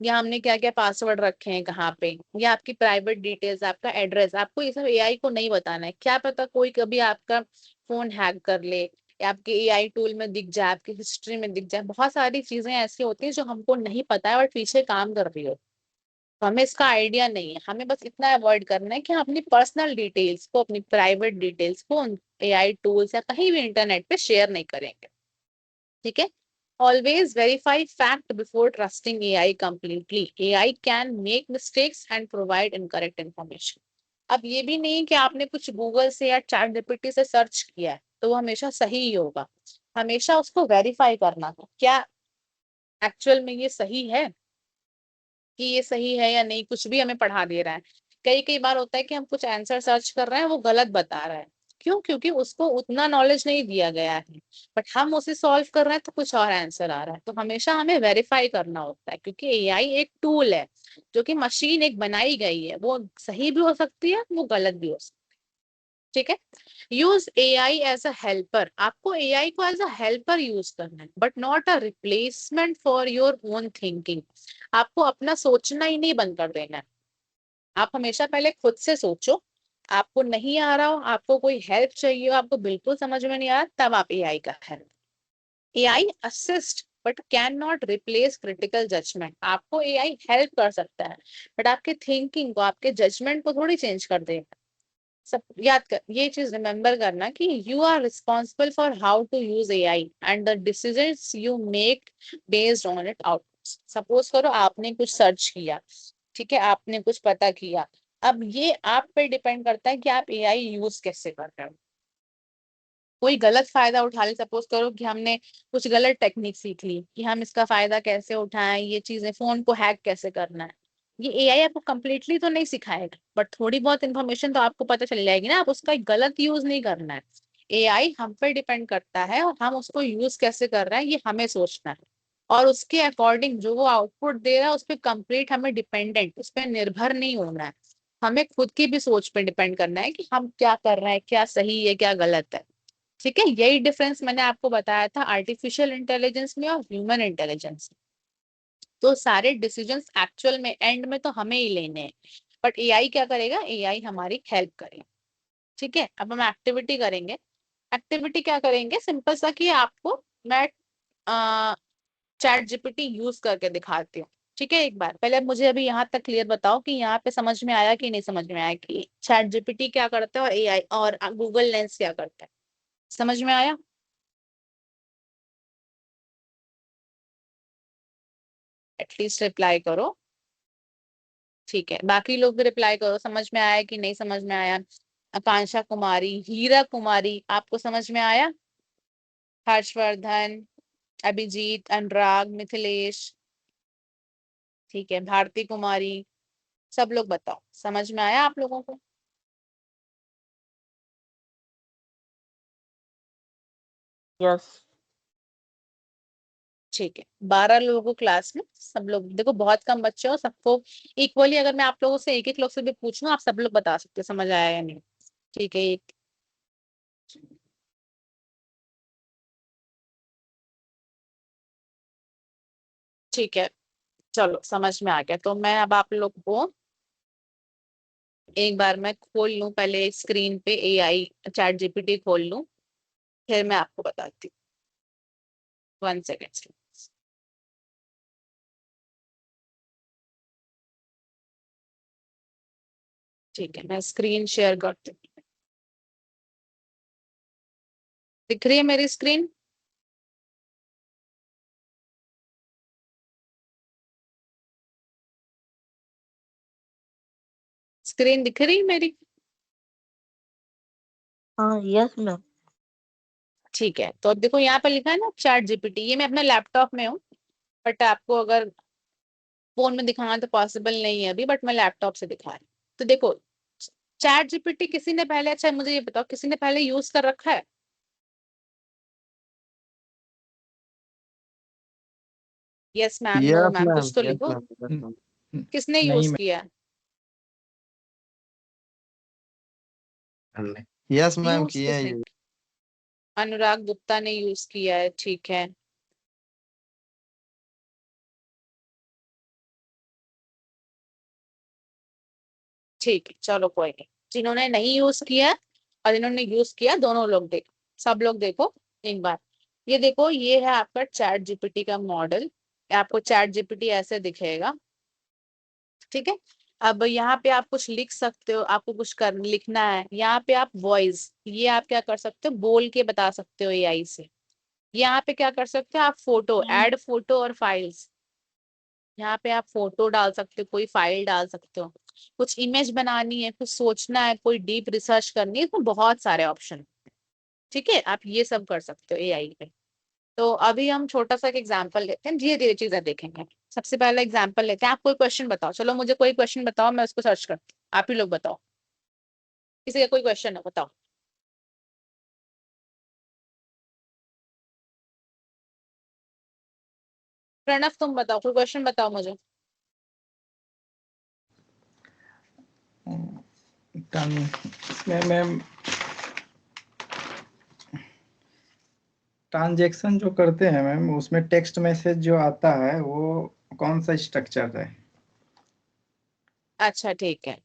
या हमने क्या क्या पासवर्ड रखे हैं कहाँ पे, या आपकी प्राइवेट डिटेल्स, आपका एड्रेस, आपको ये सब एआई को नहीं बताना है। क्या पता कोई कभी आपका फोन हैक कर ले, या आपके एआई टूल में दिख जाए, आपकी हिस्ट्री में दिख जाए। बहुत सारी चीजें ऐसी होती हैं जो हमको नहीं पता है और पीछे काम कर रही हो, तो हमें इसका आइडिया नहीं है। हमें बस इतना अवॉइड करना है कि हम अपनी पर्सनल डिटेल्स को, अपनी प्राइवेट डिटेल्स को एआई टूल्स या कहीं भी इंटरनेट पे शेयर नहीं करेंगे। ठीक है, always verify fact before trusting AI completely. AI can make mistakes and provide incorrect information. अब ये भी नहीं कि आपने कुछ गूगल से या चैट जीपीटी से सर्च किया है तो वो हमेशा सही ही होगा। हमेशा उसको वेरीफाई करना है, क्या एक्चुअल में ये सही है, कि ये सही है या नहीं, कुछ भी हमें पढ़ा दे रहा है। कई कई बार होता है कि हम कुछ आंसर सर्च कर रहे हैं, वो गलत बता रहा है। क्यों? क्योंकि उसको उतना नॉलेज नहीं दिया गया है, बट हम उसे सॉल्व कर रहे हैं तो कुछ और आंसर आ रहा है। तो हमेशा हमें वेरीफाई करना होता है, क्योंकि एआई एक टूल है, जो कि मशीन एक बनाई गई है, वो सही भी हो सकती है, वो गलत भी हो सकती है। ठीक है, use AI as a helper. आपको एआई को एज अ हेल्पर यूज करना है, but not a replacement for your own thinking. आपको अपना सोचना ही नहीं बंद कर देना है। आप हमेशा पहले खुद से सोचो। आपको नहीं आ रहा हो, आपको कोई हेल्प चाहिए हो, आपको बिल्कुल समझ में नहीं आ रहा, तब आप एआई का help. AI assist but can not replace critical judgement. आपको एआई हेल्प कर सकता है, बट आपके थिंकिंग को, आपके जजमेंट को थोड़ी चेंज कर देगा। सब याद कर, ये चीज रिमेम्बर करना कि you are responsible for how to use AI and the decisions you make based on it out. Suppose करो आपने कुछ सर्च किया, ठीक है, आपने कुछ पता किया, अब ये आप पे डिपेंड करता है कि आप एआई यूज कैसे कर रहे हो। कोई गलत फायदा उठा ले, सपोज करो कि हमने कुछ गलत टेक्निक सीख ली कि हम इसका फायदा कैसे उठाएं, ये चीजें, फोन को हैक कैसे करना है, ये एआई आपको कंप्लीटली तो नहीं सिखाएगा, बट थोड़ी बहुत इंफॉर्मेशन तो आपको पता चल जाएगी ना। आप उसका गलत यूज नहीं करना है। एआई हम पे डिपेंड करता है, और हम उसको यूज कैसे कर रहे हैं ये हमें सोचना है। और उसके अकॉर्डिंग जो वो आउटपुट दे रहा है, उस पर कंप्लीट हमें डिपेंडेंट, उस पर निर्भर नहीं होना है। हमें खुद की भी सोच पे डिपेंड करना है कि हम क्या कर रहे हैं, क्या सही है क्या गलत है। ठीक है, यही डिफरेंस मैंने आपको बताया था आर्टिफिशियल इंटेलिजेंस में और ह्यूमन इंटेलिजेंस में। तो सारे डिसीजंस एक्चुअल में एंड में तो हमें ही लेने हैं, बट एआई क्या करेगा, एआई हमारी हेल्प करेगा। ठीक है, अब हम एक्टिविटी करेंगे। एक्टिविटी क्या करेंगे, सिंपल सा, कि आपको मैं चैट जीपीटी यूज करके दिखाती हूँ। ठीक है, एक बार पहले मुझे अभी यहाँ तक क्लियर बताओ कि यहाँ पे समझ में आया कि नहीं समझ में आया, कि चैट जीपीटी क्या करता है और एआई और गूगल लेंस क्या करता है। समझ में आया? एटलीस्ट रिप्लाई करो। ठीक है, बाकी लोग भी रिप्लाई करो, समझ में आया कि नहीं समझ में आया। आकांक्षा कुमारी, हीरा कुमारी, आपको समझ में आया? हर्षवर्धन, अभिजीत, अनुराग, मिथिलेश, ठीक है, भारती कुमारी, सब लोग बताओ समझ में आया आप लोगों को? यस। ठीक है, 12 लोगों को क्लास में, सब लोग देखो बहुत कम बच्चे हो, सबको इक्वली, अगर मैं आप लोगों से एक एक लोग से भी पूछूं, आप सब लोग बता सकते हो समझ आया या नहीं। ठीक है, एक, ठीक है, चलो समझ में आ गया। तो मैं अब आप लोग को एक बार मैं खोल लूं, पहले स्क्रीन पे एआई चैट जीपीटी खोल लूं, फिर मैं आपको बताती हूँ। 1 सेकेंड। ठीक है, मैं स्क्रीन शेयर करती हूँ। दिख रही है मेरी स्क्रीन? स्क्रीन दिख रही मेरी? हाँ यस मैम। ठीक है, तो अब देखो यहाँ पर लिखा है ना चैट जीपीटी, ये मैं अपने लैपटॉप में हूँ, बट आपको अगर फोन में दिखाना तो पॉसिबल नहीं है अभी, बट मैं लैपटॉप से दिखा रही हूँ। तो देखो चैट जीपीटी किसी ने पहले, अच्छा मुझे ये बताओ, किसी ने पहले यूज कर रखा है? Yes ma'am, no yes ma'am, ma'am, कुछ तो यस लिखो। Ma'am, yes ma'am. किसने नहीं यूज किया है? यस मैम यूज किए हैं किसने? ये। अनुराग गुप्ता ने यूज किया है, ठीक है। ठीक है, चलो कोई नहीं। जिन्होंने नहीं यूज किया और जिन्होंने यूज किया, दोनों लोग देखो, सब लोग देखो एक बार। ये देखो, ये है आपका चैट जीपीटी का मॉडल। आपको चैट जीपीटी ऐसे दिखेगा, ठीक है। अब यहाँ पे आप कुछ लिख सकते हो, आपको कुछ कर लिखना है, यहाँ पे आप वॉइस, ये आप क्या कर सकते हो, बोल के बता सकते हो एआई से। यहाँ पे क्या कर सकते हो आप, फोटो, ऐड फोटो और फाइल्स, यहाँ पे आप फोटो डाल सकते हो, कोई फाइल डाल सकते हो, कुछ इमेज बनानी है, कुछ सोचना है, कोई डीप रिसर्च करनी है, तो बहुत सारे ऑप्शन, ठीक है, आप ये सब कर सकते हो एआई पे। तो अभी हम छोटा सा एक एग्जांपल लेते हैं, धीरे धीरे चीजें देखेंगे। सबसे पहला एग्जांपल लेते हैं, आप कोई क्वेश्चन बताओ, चलो मुझे कोई क्वेश्चन बताओ, मैं उसको सर्च करती हूँ, आप ही लोग बताओ, किसी का कोई क्वेश्चन है बताओ। प्रणव तुम बताओ, कोई क्वेश्चन बताओ मुझे। इसमें मैम ट्रांजेक्शन जो करते हैं मैम, उसमें टेक्स्ट मैसेज जो आता है वो कौन सा स्ट्रक्चर है? अच्छा ठीक है,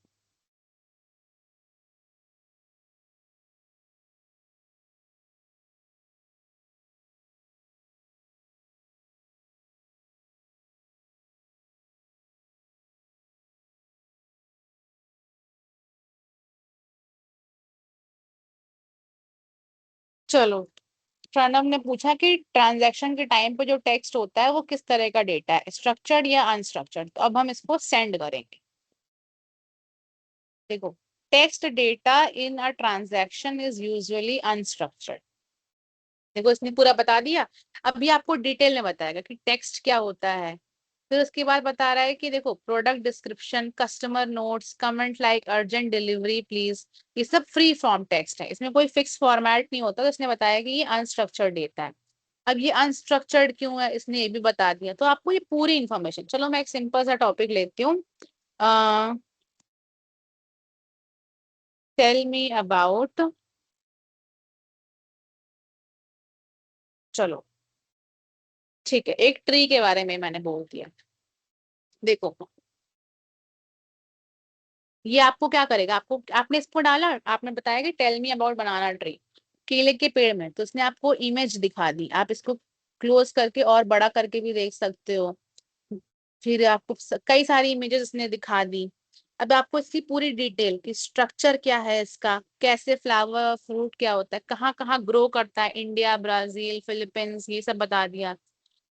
चलो। प्रणव ने पूछा कि ट्रांजैक्शन के टाइम पे जो टेक्स्ट होता है वो किस तरह का डेटा है, स्ट्रक्चर्ड या अनस्ट्रक्चर्ड। तो अब हम इसको सेंड करेंगे। देखो, text data in a transaction is usually unstructured. देखो इसने पूरा बता दिया। अभी आपको डिटेल में बताएगा कि टेक्स्ट क्या होता है। फिर उसके बाद बता रहा है कि देखो, product description, customer notes, comment like urgent delivery please, ये सब फ्री फॉर्म टेक्स्ट है, इसमें कोई फिक्स फॉर्मेट नहीं होता। तो इसने बताया कि ये अनस्ट्रक्चर्ड डेटा है। अब ये अनस्ट्रक्चर्ड क्यों है, इसने ये भी बता दिया। तो आपको ये पूरी इन्फॉर्मेशन, चलो मैं एक सिंपल सा टॉपिक लेती हूँ। टेल मी अबाउट, चलो ठीक है, एक ट्री के बारे में मैंने बोल दिया। देखो, ये आपको क्या करेगा, आपको, आपने इसको डाला, आपने बताया कि tell me about banana tree, केले के पेड़ में, तो उसने आपको इमेज दिखा दी। आप इसको क्लोज करके और बड़ा करके भी देख सकते हो। फिर आपको कई सारी इमेजेस इसने दिखा दी। अब आपको इसकी पूरी डिटेल कि स्ट्रक्चर क्या है इसका, कैसे फ्लावर फ्रूट क्या होता है, कहाँ कहाँ ग्रो करता है, इंडिया, ब्राजील, फिलीपींस, ये सब बता दिया।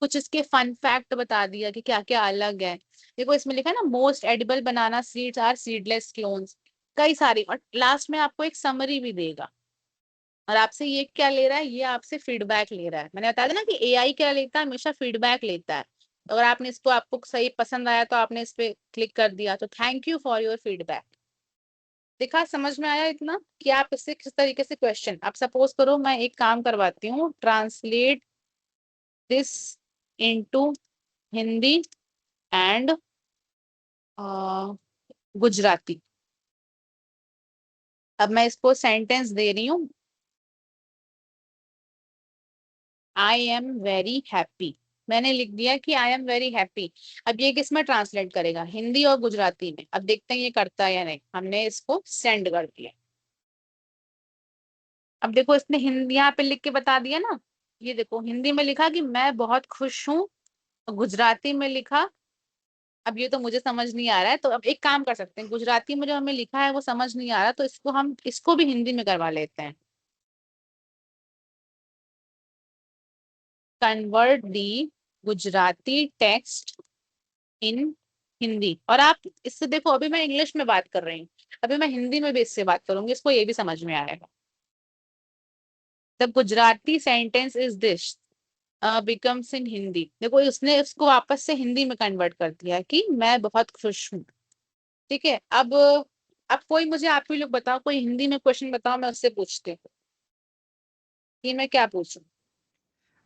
कुछ इसके फन फैक्ट बता दिया कि क्या क्या अलग है। देखो इसमें लिखा है ना, most edible banana seeds are seedless clones, कई सारी। और लास्ट में आपको एक समरी भी देगा। और आपसे ये क्या ले रहा है, ये आपसे फीडबैक ले रहा है। मैंने बताया था ना कि एआई क्या लेता है, हमेशा फीडबैक लेता है। तो अगर आपने इसको, आपको सही पसंद आया तो आपने इस पे क्लिक कर दिया, तो thank you for your feedback. देखा, समझ में आया इतना कि आप इससे किस तरीके से क्वेश्चन, आप सपोज करो मैं एक काम करवाती हूँ, translate this into Hindi and Gujarati. अब मैं इसको सेंटेंस दे रही हूँ, आई एम वेरी हैप्पी। मैंने लिख दिया कि आई एम वेरी हैप्पी। अब ये किस में ट्रांसलेट करेगा, हिंदी और गुजराती में। अब देखते हैं ये करता है या नहीं। हमने इसको सेंड कर दिया। अब देखो इसने हिंदी यहाँ पे लिख के बता दिया ना। ये देखो हिंदी में लिखा कि मैं बहुत खुश हूँ, और गुजराती में लिखा, अब ये तो मुझे समझ नहीं आ रहा है। तो अब एक काम कर सकते हैं, गुजराती में जो हमें लिखा है वो समझ नहीं आ रहा, तो इसको हम, इसको भी हिंदी में करवा लेते हैं। Convert the Gujarati text in Hindi. और आप इससे देखो, अभी मैं इंग्लिश में बात कर रही हूँ, अभी मैं हिंदी में भी इससे बात करूंगी, इसको ये भी समझ में आएगा। The Gujarati sentence is this becomes इन हिंदी। देखो उसने उसको वापस से हिंदी में कन्वर्ट कर दिया कि मैं बहुत खुश हूँ। ठीक है, अब कोई मुझे, आप ही लोग बताओ, कोई हिंदी में क्वेश्चन बताओ, मैं उससे पूछती हूँ कि मैं क्या पूछूं।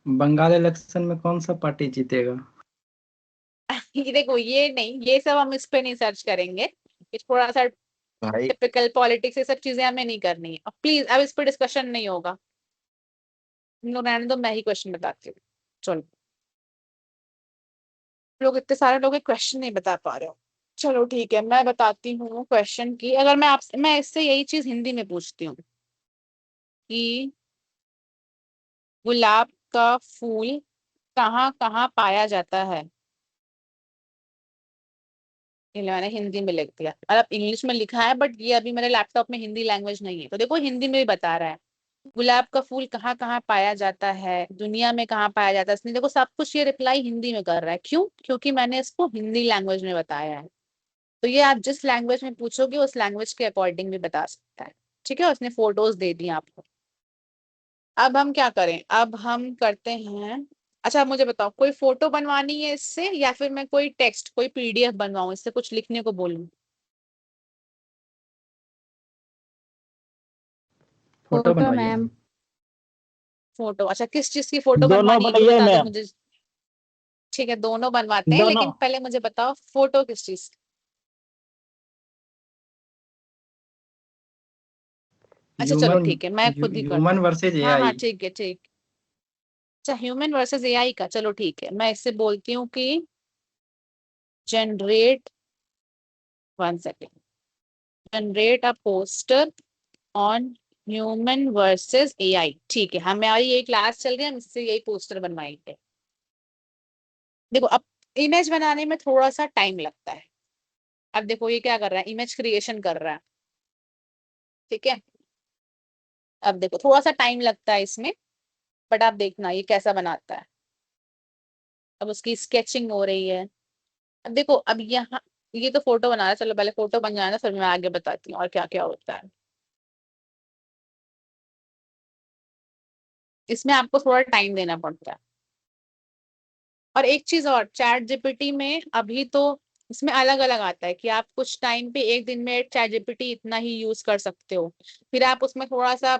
बंगाल इलेक्शन में कौन सा पार्टी जीतेगा? ये देखो, ये नहीं, ये सब हम इस पे नहीं सर्च करेंगे, ये थोड़ा सा भाई टिपिकल पॉलिटिक्स, ये सब चीजें हमें नहीं करनी है। अब प्लीज, अब इस पे डिस्कशन नहीं होगा। तुम लोग रहने दो, मैं ही क्वेश्चन बताती हूँ। चलो, लोग इतने सारे लोग क्वेश्चन नहीं बता पा रहे हो। चलो ठीक है, मैं बताती हूँ क्वेश्चन की। अगर मैं आपसे, मैं इससे यही चीज हिंदी में पूछती हूँ कि गुलाब का फूल कहाँ कहाँ पाया जाता है। ये मैंने हिंदी में लिख दिया, मतलब इंग्लिश में लिखा है, बट ये अभी मेरे लैपटॉप में हिंदी लैंग्वेज नहीं है, तो देखो हिंदी में भी बता रहा है। गुलाब का फूल कहाँ कहाँ पाया जाता है, दुनिया में कहाँ पाया जाता है, इसने देखो सब कुछ ये रिप्लाई हिंदी में कर रहा है। क्यों? क्योंकि मैंने इसको हिंदी लैंग्वेज में बताया है। तो ये आप जिस लैंग्वेज में पूछोगे उस लैंग्वेज के अकॉर्डिंग भी बता सकता है। ठीक है, उसने फोटोज दे दी आपको। अब हम क्या करें, अब हम करते हैं। अच्छा, आप मुझे बताओ, कोई फोटो बनवानी है इससे, या फिर मैं कोई टेक्स्ट, कोई पीडीएफ बनवाऊं, इससे कुछ लिखने को बोलूं? फोटो फोटो बनवाइए। मैम। फोटो? अच्छा, किस चीज की फोटो दोनों बनवानी है, ये बनाइए बता दो मैम, मुझे। ठीक है, दोनों बनवाते हैं, दोनों। लेकिन पहले मुझे बताओ फोटो किस चीज की? अच्छा चलो ह्यूमन ठीक है, मैं खुद ही कर। ह्यूमन वर्सेज हाँ हाँ, एआई। ठीक है, ठीक। अच्छा, ह्यूमन वर्सेस एआई का, चलो ठीक है, मैं इससे बोलती हूँ कि generate, 1 second, generate a poster on human versus AI. ठीक है, हमारी ये क्लास चल रही है, हम इससे यही पोस्टर बनवाएंगे। देखो, अब इमेज बनाने में थोड़ा सा टाइम लगता है। अब देखो ये क्या कर रहा है, इमेज क्रिएशन कर रहा है। ठीक है, अब देखो थोड़ा सा टाइम लगता है इसमें, बट आप देखना ये कैसा बनाता है। अब उसकी स्केचिंग हो रही है। अब देखो, अब यहाँ ये तो फोटो बना रहा है, चलो पहले फोटो बन जाना, फिर मैं आगे बताती हूँ और क्या क्या होता है। इसमें आपको थोड़ा टाइम देना पड़ता है। और एक चीज और, चैट जीपीटी में अभी तो इसमें अलग अलग आता है कि आप कुछ टाइम पे, एक दिन में चैट जीपीटी इतना ही यूज कर सकते हो। फिर आप उसमें थोड़ा सा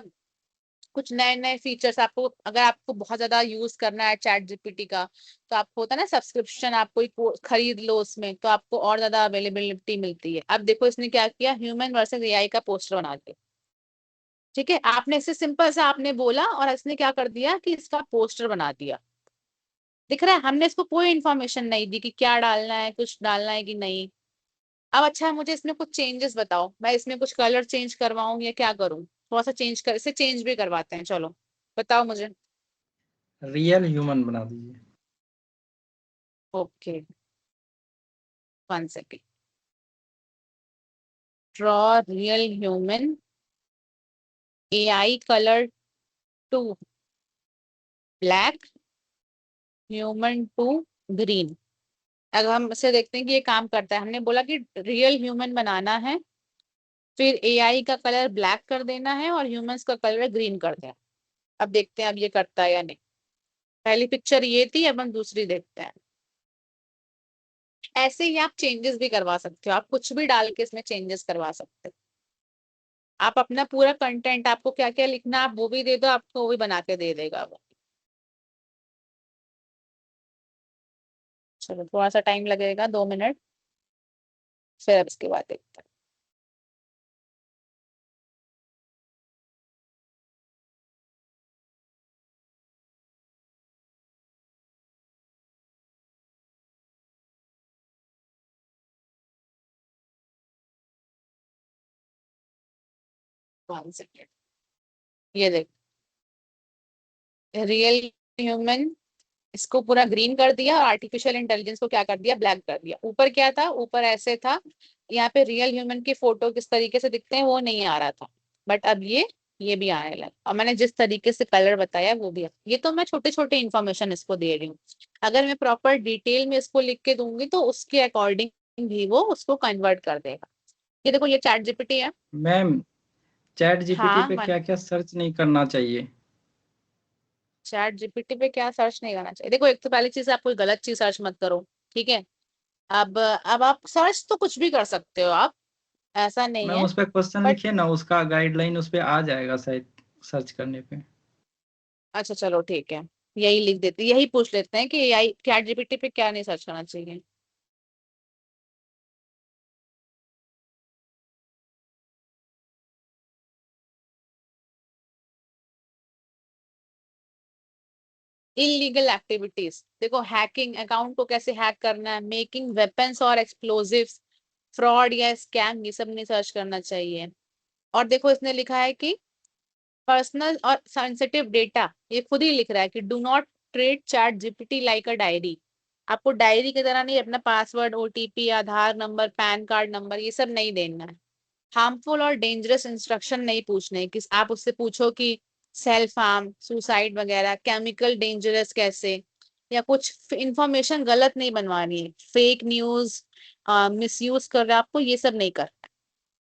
कुछ नए नए फीचर्स, आपको अगर आपको बहुत ज्यादा यूज करना है चैट जीपीटी का, तो आपको होता है ना सब्सक्रिप्शन, आप कोई खरीद लो उसमें, तो आपको और ज्यादा अवेलेबिलिटी मिलती है। अब देखो इसने क्या किया, ह्यूमन वर्सेस एआई का पोस्टर बना दिया। ठीक है, आपने इसे सिंपल सा आपने बोला और इसने क्या कर दिया कि इसका पोस्टर बना दिया। दिख रहा है, हमने इसको कोई इन्फॉर्मेशन नहीं दी कि क्या डालना है, कुछ डालना है कि नहीं। अब अच्छा, मुझे इसमें कुछ चेंजेस बताओ, मैं इसमें कुछ कलर चेंज करवाऊं या क्या करूं? थोड़ा सा चेंज कर, इसे चेंज भी करवाते हैं, चलो बताओ मुझे। रियल ह्यूमन बना दीजिए। Okay, 1 second. Draw real human, AI colour to black, human to green. अगर हम इसे देखते हैं कि ये काम करता है, हमने बोला कि रियल ह्यूमन बनाना है, फिर एआई का कलर ब्लैक कर देना है और ह्यूमंस का कलर ग्रीन कर देना। अब देखते हैं अब ये करता है या नहीं। पहली पिक्चर ये थी, अब हम दूसरी देखते हैं। ऐसे ही आप चेंजेस भी करवा सकते हो, आप कुछ भी डाल के इसमें चेंजेस करवा सकते हो। आप अपना पूरा कंटेंट, आपको क्या क्या लिखना आप वो भी दे दो, आपको वो भी बना के दे देगा वो। चलो थोड़ा सा टाइम लगेगा, 2 मिनट, फिर अब इसके बाद देखते हैं। वन सेकेंड, ये देख, रियल ह्यूमन, इसको पूरा ग्रीन कर दिया और आर्टिफिशियल इंटेलिजेंस को क्या कर दिया, ब्लैक कर दिया। ऊपर क्या था, ऊपर ऐसे था, यहाँ पे रियल ह्यूमन की फोटो किस तरीके से दिखते हैं वो नहीं आ रहा था, बट अब ये भी आने लगा। और मैंने जिस तरीके से कलर बताया वो भी ये तो मैं छोटे छोटे इन्फॉर्मेशन इसको दे रही हूँ। अगर मैं प्रॉपर डिटेल में इसको लिख के दूंगी तो उसके अकॉर्डिंग भी वो उसको कन्वर्ट कर देगा। ये देखो ये चैट जीपीटी है। मैम चैट जीपीटी हाँ पे क्या क्या सर्च नहीं करना चाहिए? चैट जीपीटी पे क्या सर्च नहीं करना चाहिए? देखो एक तो पहली चीज, आप कोई गलत चीज सर्च मत करो, ठीक है। अब आप सर्च तो कुछ भी कर सकते हो आप, ऐसा नहीं मैम है। उस पे क्वेश्चन बट लिखिए ना, उसका गाइडलाइन उस पे आ जाएगा शायद सर्च करने पे। अच्छा चलो ठीक है, यही लिख देते, यही पूछ लेते हैं कि यही चैट जीपीटी पे क्या नहीं सर्च करना चाहिए। इलीगल एक्टिविटीज, देखो हैकिंग, अकाउंट को कैसे हैक करना है, मेकिंग वेपन्स और एक्सप्लोजिव्स, फ्रॉड या स्कैम, ये सब नहीं सर्च करना चाहिए। और देखो इसने लिखा है कि पर्सनल और सेंसिटिव डेटा, ये खुद ही लिख रहा है कि do not treat chat GPT like a diary. आपको डायरी की तरह नहीं अपना पासवर्ड, ओटीपी, आधार नंबर, पैन कार्ड नंबर, ये सब नहीं देना है। हार्मफुल और डेंजरस इंस्ट्रक्शन नहीं पूछने कि आप उससे पूछो कि सेल्फ हार्म, सुसाइड वगैरह, केमिकल डेंजरस कैसे, या कुछ इंफॉर्मेशन गलत नहीं बनवानी है, फेक न्यूज मिसयूज कर रहे हैं आपको, ये सब नहीं करना है।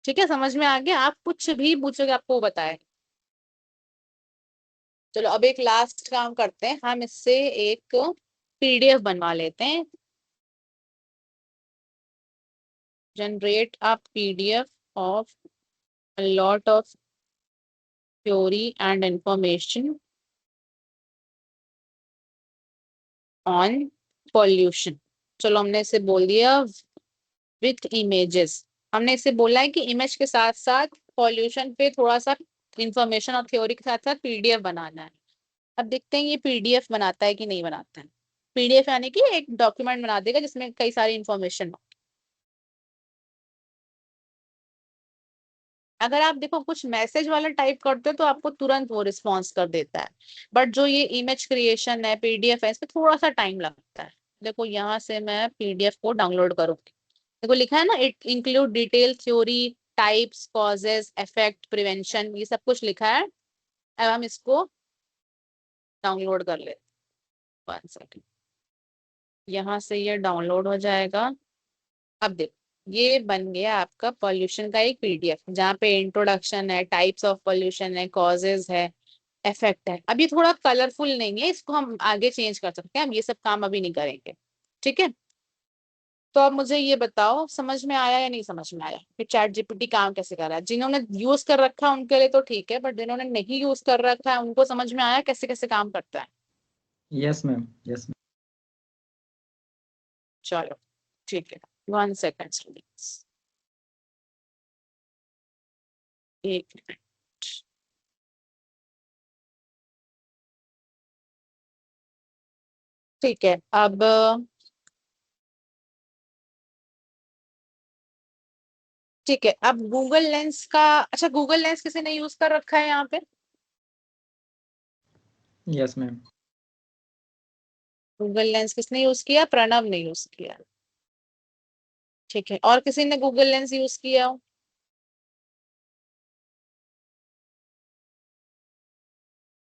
ठीक है, समझ में आ गया? आप कुछ भी पूछोगे आपको वो बताए। चलो अब एक लास्ट काम करते हैं, हम इससे एक पीडीएफ बनवा लेते हैं। Generate a PDF of a lot of theory and information on pollution। चलो हमने इसे बोल दिया विथ इमेजेस। हमने इसे बोला है कि इमेज के साथ साथ पॉल्यूशन पे थोड़ा सा इंफॉर्मेशन और थ्योरी के साथ साथ पीडीएफ बनाना है। अब देखते हैं ये पीडीएफ बनाता है कि नहीं बनाता है। पीडीएफ यानी कि एक डॉक्यूमेंट बना देगा जिसमें कई सारी इंफॉर्मेशन हो। अगर आप देखो कुछ मैसेज वाला टाइप करते हो तो आपको तुरंत वो रिस्पॉन्स कर देता है। बट जो ये इमेज क्रिएशन है, पीडीएफ है, इसमें थोड़ा सा टाइम लगता है। देखो यहाँ से मैं पीडीएफ को डाउनलोड करूंगी। देखो लिखा है ना, it include detail theory, types, causes, effect, prevention, ये सब कुछ लिखा है। अब हम इसको डाउनलोड कर लेते हैं, 1 सेकेंड। यहाँ से ये डाउनलोड हो जाएगा। अब देखो ये बन गया आपका पॉल्यूशन का एक पीडीएफ, जहाँ पे इंट्रोडक्शन है, टाइप्स ऑफ पॉल्यूशन है, कॉजेज है, इफेक्ट है। अब ये थोड़ा कलरफुल नहीं है, इसको हम आगे चेंज कर सकते हैं, हम ये सब काम अभी नहीं करेंगे। ठीक है, तो अब मुझे ये बताओ समझ में आया या नहीं समझ में आया कि चैट जीपीटी काम कैसे कर रहा है? जिन्होंने यूज कर रखा है उनके लिए तो ठीक है, बट जिन्होंने नहीं यूज कर रखा है उनको समझ में आया कैसे कैसे काम करता है? Yes ma'am, yes ma'am. चलो ठीक है, 1 सेकेंड प्लीज, एक मिनट। ठीक है, अब ठीक है, अब गूगल लेंस का, अच्छा गूगल लेंस किसी ने यूज कर रखा है यहाँ पे? Yes ma'am. गूगल लेंस किसने यूज किया? प्रणव ने यूज किया। ठीक है, और किसी ने गूगल लेंस यूज किया हो?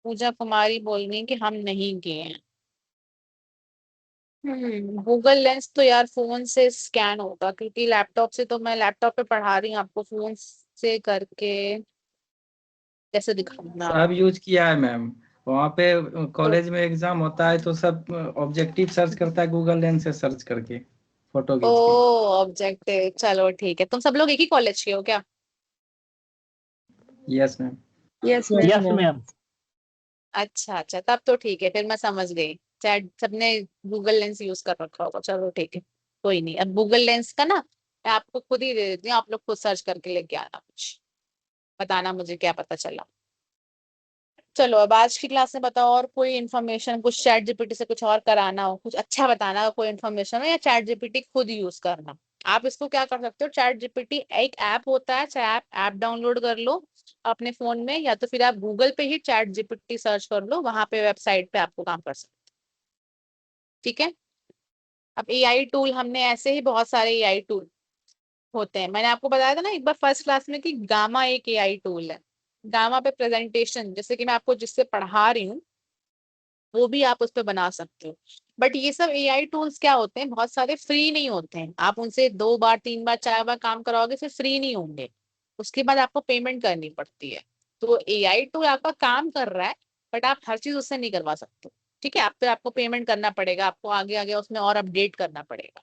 पूजा कुमारी बोल रही है कि हम नहीं किए हैं। गूगल लेंस तो यार फोन से स्कैन होगा, क्योंकि लैपटॉप से तो मैं लैपटॉप पे पढ़ा रही हूँ आपको, फोन से करके कैसे दिखाऊंगा सब आपको? यूज किया है मैम। वहाँ पे तो कॉलेज में एग्जाम होता है तो सब ऑब्जेक्टिव सर्च करता है गूगल लेंस से सर्च करके, फोटो ओ खींच के। ऑब्जेक्टिव, चलो ठीक है। तुम सब लोग एक ही कॉलेज के हो क्या? Yes ma'am. Yes yes ma'am. Ma'am. अच्छा अच्छा, तब तो ठीक है, फिर मैं समझ गई। चैट सबने गूगल लेंस यूज कर रखा होगा, चलो ठीक है। कोई नहीं, अब गूगल लेंस का ना मैं आपको खुद ही दे देती हूँ, आप लोग खुद सर्च करके लेके आना, कुछ बताना मुझे क्या पता चला। चलो अब आज की क्लास में बताओ, और कोई इन्फॉर्मेशन कुछ चैट जीपीटी से कुछ और कराना हो, कुछ अच्छा बताना हो, कोई इन्फॉर्मेशन हो, या चैट जीपीटी खुद यूज करना। आप इसको क्या कर सकते हो, चैट जीपीटी एक ऐप होता है, चाहे आप ऐप डाउनलोड कर लो अपने फोन में, या तो फिर आप गूगल पे ही चैट जीपीटी सर्च कर लो, वहां पे वेबसाइट पे आपको काम कर सकते हो। ठीक है, अब एआई टूल, हमने ऐसे ही बहुत सारे एआई टूल होते हैं। मैंने आपको बताया था ना एक बार फर्स्ट क्लास में कि गामा एक एआई टूल है। गामा पे प्रेजेंटेशन, जैसे कि मैं आपको जिससे पढ़ा रही हूँ, वो भी आप उस पर बना सकते हो। बट ये सब एआई टूल्स क्या होते हैं, बहुत सारे फ्री नहीं होते हैं। आप उनसे 2 बार 3 बार 4 बार काम कराओगे फिर फ्री नहीं होंगे, उसके बाद आपको पेमेंट करनी पड़ती है। तो एआई टूल आपका काम कर रहा है, बट आप हर चीज उससे नहीं करवा सकते। ठीक है, आप फिर आपको पेमेंट करना पड़ेगा, आपको आगे आगे उसमें और अपडेट करना पड़ेगा।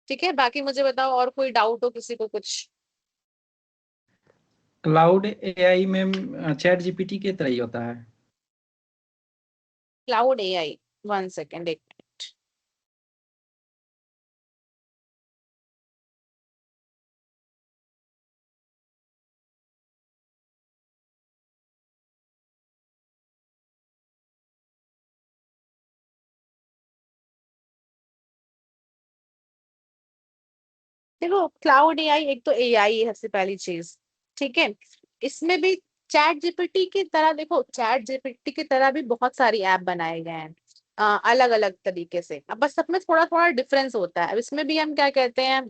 ठीक है, बाकी मुझे बताओ और कोई डाउट हो किसी को कुछ। क्लाउड एआई में चैट जीपीटी की तरह ही होता है। क्लाउड एआई, 1 सेकेंड, एक मिनट। देखो क्लाउड एआई एक तो एआई है सबसे पहली चीज। ठीक है, इसमें भी चैट जीपीटी की तरह, देखो चैट जीपीटी की तरह भी बहुत सारी ऐप बनाए गए हैं अलग अलग तरीके से। अब बस सब में थोड़ा थोड़ा डिफरेंस होता है। अब इसमें भी हम क्या कहते हैं,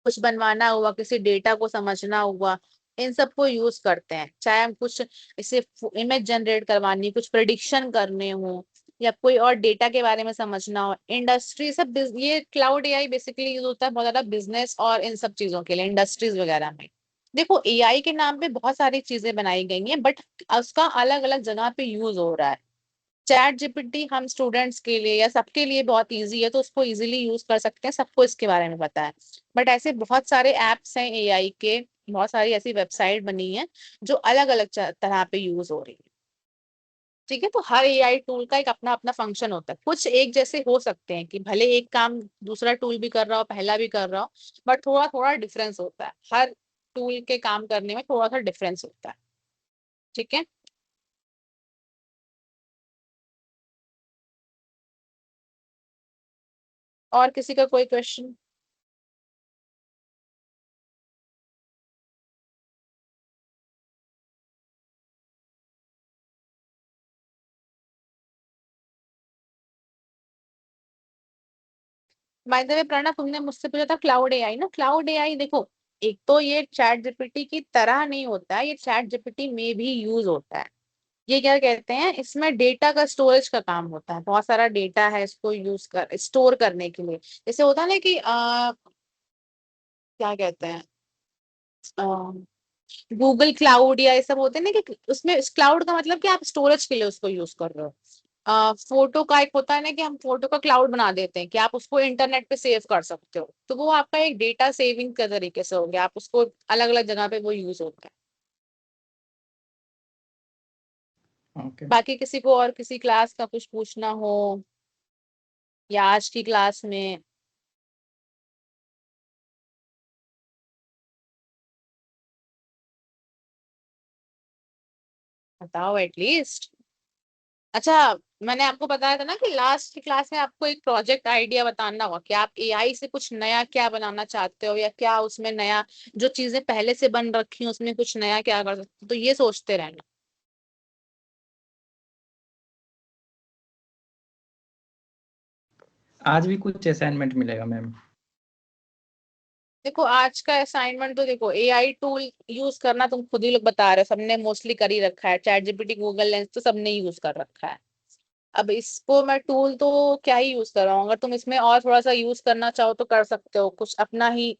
कुछ बनवाना हुआ, किसी डेटा को समझना हुआ, इन सबको यूज करते हैं। चाहे हम कुछ इसे इमेज जनरेट करवानी, कुछ प्रिडिक्शन करने हो, या कोई और डेटा के बारे में समझना हो, इंडस्ट्री सब ये क्लाउड एआई बेसिकली यूज होता है बहुत ज्यादा बिजनेस और इन सब चीजों के लिए, इंडस्ट्रीज वगैरह में। देखो एआई के नाम पे बहुत सारी चीजें बनाई गई हैं, बट उसका अलग अलग जगह पे यूज हो रहा है। चैट जीपीटी हम स्टूडेंट्स के लिए या सबके लिए बहुत इजी है, तो उसको इजीली यूज कर सकते हैं, सबको इसके बारे में पता है। बट ऐसे बहुत सारे एप्स हैं एआई के, बहुत सारी ऐसी वेबसाइट बनी है जो अलग अलग तरह पे यूज हो रही है। ठीक है, तो हर एआई टूल का एक अपना अपना फंक्शन होता है। कुछ एक जैसे हो सकते हैं कि भले एक काम दूसरा टूल भी कर रहा हो, पहला भी कर रहा हो, बट थोड़ा थोड़ा डिफरेंस होता है। हर टूल के काम करने में थोड़ा सा डिफरेंस होता है। ठीक है, और किसी का कोई question. By the way Pranav, तुमने मुझसे पूछा था क्लाउड एआई ना, क्लाउड एआई देखो, एक तो ये चैट जीपीटी की तरह नहीं होता है, ये चैट जीपीटी में भी यूज होता है। ये क्या कहते हैं, इसमें डेटा का स्टोरेज का काम होता है। बहुत सारा डेटा है, इसको यूज कर स्टोर करने के लिए। जैसे होता है ना कि क्या कहते हैं, गूगल क्लाउड या ये सब होते हैं ना, कि उसमें क्लाउड का मतलब कि आप स्टोरेज के लिए उसको यूज कर रहे हो। फोटो का एक होता है ना कि हम फोटो का क्लाउड बना देते हैं कि आप उसको इंटरनेट पे सेव कर सकते हो, तो वो आपका एक डेटा सेविंग के तरीके से हो गया, आप उसको अलग अलग जगह पे वो यूज होता है। ओके। बाकी किसी को और किसी क्लास का कुछ पूछना हो, या आज की क्लास में बताओ एटलीस्ट। अच्छा, मैंने आपको बताया था ना कि लास्ट की क्लास में आपको एक प्रोजेक्ट आइडिया बताना होगा कि आप एआई से कुछ नया क्या बनाना चाहते हो, या क्या उसमें नया, जो चीजें पहले से बन रखी हैं उसमें कुछ नया क्या कर सकते हो, तो ये सोचते रहना। आज भी कुछ असाइनमेंट मिलेगा मैम? देखो आज का असाइनमेंट तो देखो, एआई टूल यूज करना तुम खुद ही लोग बता रहे हो, सबने मोस्टली कर ही रखा है। चैट जीपीटी, गूगल लेंस तो सबने यूज कर रखा है। अब इसको मैं टूल तो क्या ही यूज कर रहा हूँ, अगर तुम इसमें और थोड़ा सा यूज करना चाहो तो कर सकते हो, कुछ अपना ही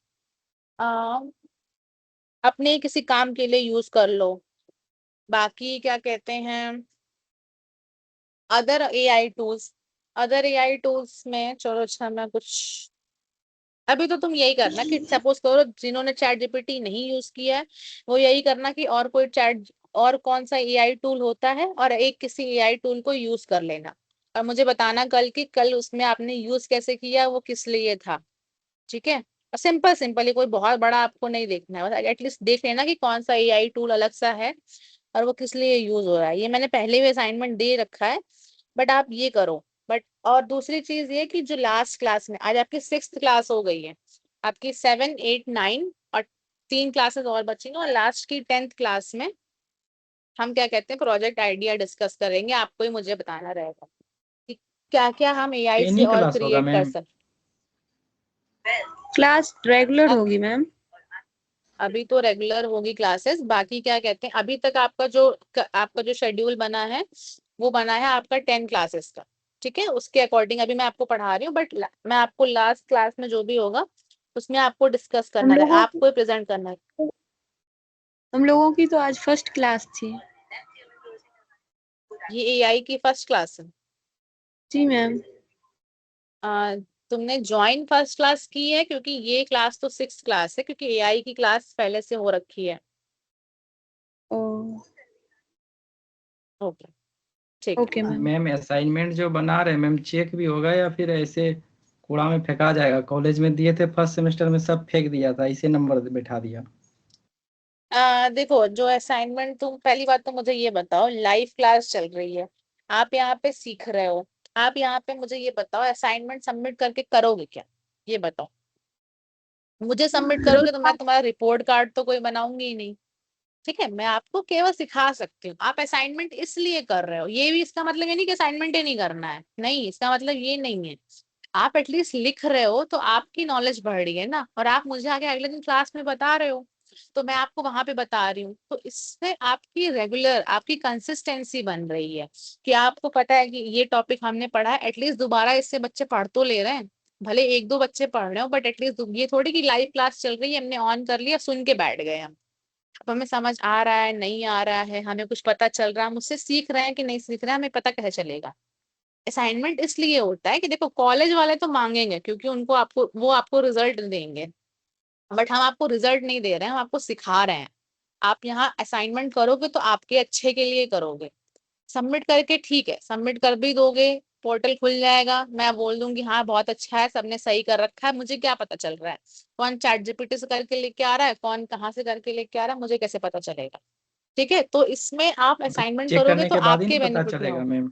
आ, अपने ही किसी काम के लिए यूज कर लो। बाकी क्या कहते हैं, other AI tools, other AI tools में चलो, अच्छा मैं कुछ, अभी तो तुम यही करना कि सपोज करो जिन्होंने चैट जीपीटी नहीं यूज किया है, वो यही करना कि और कोई चैट, और कौन सा एआई टूल होता है, और एक किसी एआई टूल को यूज कर लेना, और मुझे बताना कल कि कल उसमें आपने यूज कैसे किया, वो किस लिए था। ठीक है, और सिंपल सिंपल ही, कोई बहुत बड़ा आपको नहीं देखना है, बस एटलीस्ट देख लेना कि कौन सा एआई टूल अलग सा है और वो किस लिए यूज हो रहा है। ये मैंने पहले भी असाइनमेंट दे रखा है, बट आप ये करो। बट और दूसरी चीज ये कि जो लास्ट क्लास में, आज आपकी 6th क्लास हो गई है, आपकी 7, 8, 9 और 3 क्लासेस और बचेंगी, और लास्ट की 10th क्लास में हम क्या कहते हैं, प्रोजेक्ट आइडिया डिस्कस करेंगे। आपको ही मुझे बताना रहेगा कि क्या क्या हम एआई से एनी और क्लास होगा क्रिएट कर मैम? सकते क्लास रेगुलर हैं। होगी मैम? अभी तो रेगुलर होगी क्लासेस, बाकी क्या कहते हैं, अभी तक आपका जो शेड्यूल बना है वो बना है आपका 10 क्लासेस का, ठीक है। उसके अकॉर्डिंग अभी मैं आपको पढ़ा रही हूँ, बट मैं आपको लास्ट क्लास में जो भी होगा उसमें आपको डिस्कस हम करना है, लोगों आपको प्रेजेंट करना है। हम लोगों की तो आज फर्स्ट क्लास थी। ये एआई की फर्स्ट क्लास है। जी मैम। आ, तुमने ज्वाइन फर्स्ट क्लास की है, क्योंकि ये क्लास तो 6th क्लास है, क्योंकि एआई की क्लास पहले से हो रखी है। ओ ओके, ठीक है। Okay ma'am. मैम असाइनमेंट जो बना रहे हैं मैम, चेक भी होगा या फिर ऐसे कूड़ा में फेंका जाएगा? कॉलेज में दिए थे फर्स्ट सेमेस्टर में, सब फेंक दिया था, इसे नंबर बैठा दिया। देखो, जो असाइनमेंट, तुम पहली बात तो मुझे ये बताओ, लाइव क्लास चल रही है, आप यहाँ पे सीख रहे हो, आप यहाँ पे मुझे ये बताओ असाइनमेंट सबमिट करके करोगे क्या, ये बताओ। मुझे सबमिट करोगे तो मैं तुम्हारा रिपोर्ट कार्ड तो कोई बनाऊंगी ही नहीं, ठीक है। मैं आपको केवल सिखा सकती हूँ। आप असाइनमेंट इसलिए कर रहे हो, ये भी इसका मतलब ये नहीं कि असाइनमेंट ही नहीं करना है, नहीं, इसका मतलब ये नहीं है। आप एटलीस्ट लिख रहे हो तो आपकी नॉलेज बढ़ रही है ना, और आप मुझे आगे अगले दिन क्लास में बता रहे हो, तो मैं आपको वहां पे बता रही हूँ, तो इससे आपकी रेगुलर, आपकी कंसिस्टेंसी बन रही है, कि आपको पता है कि ये टॉपिक हमने पढ़ा है, एटलीस्ट दोबारा इससे बच्चे पढ़ तो ले रहे हैं। भले एक दो बच्चे पढ़ रहे हो, बट एटलीस्ट ये थोड़ी कि लाइव क्लास चल रही है, हमने ऑन कर लिया, सुन के बैठ गए हम। अब हमें समझ आ रहा है, नहीं आ रहा है, हमें कुछ पता चल रहा है, हम उससे सीख रहे हैं कि नहीं सीख रहे हैं, हमें पता कैसे चलेगा। असाइनमेंट इसलिए होता है कि देखो, कॉलेज वाले तो मांगेंगे, क्योंकि उनको आपको, वो आपको रिजल्ट देंगे, बट हम आपको रिजल्ट नहीं दे रहे हैं, हम आपको सिखा रहे हैं। आप यहाँ असाइनमेंट करोगे तो आपके अच्छे के लिए करोगे। सबमिट करके ठीक है, सबमिट कर भी दोगे, पोर्टल खुल जाएगा, मैं बोल दूंगी हाँ बहुत अच्छा है, सबने सही कर रखा है, मुझे क्या पता चल रहा है कौन चैट जीपीटी से करके लेके आ रहा है, कौन कहाँ से करके लेके आ रहा है, मुझे कैसे पता चलेगा। ठीक है, तो इसमें आप असाइनमेंट चेक करोगे करने तो के बाद ही आपके ना पता बेनिफिट में चलेगा होगा। मैम?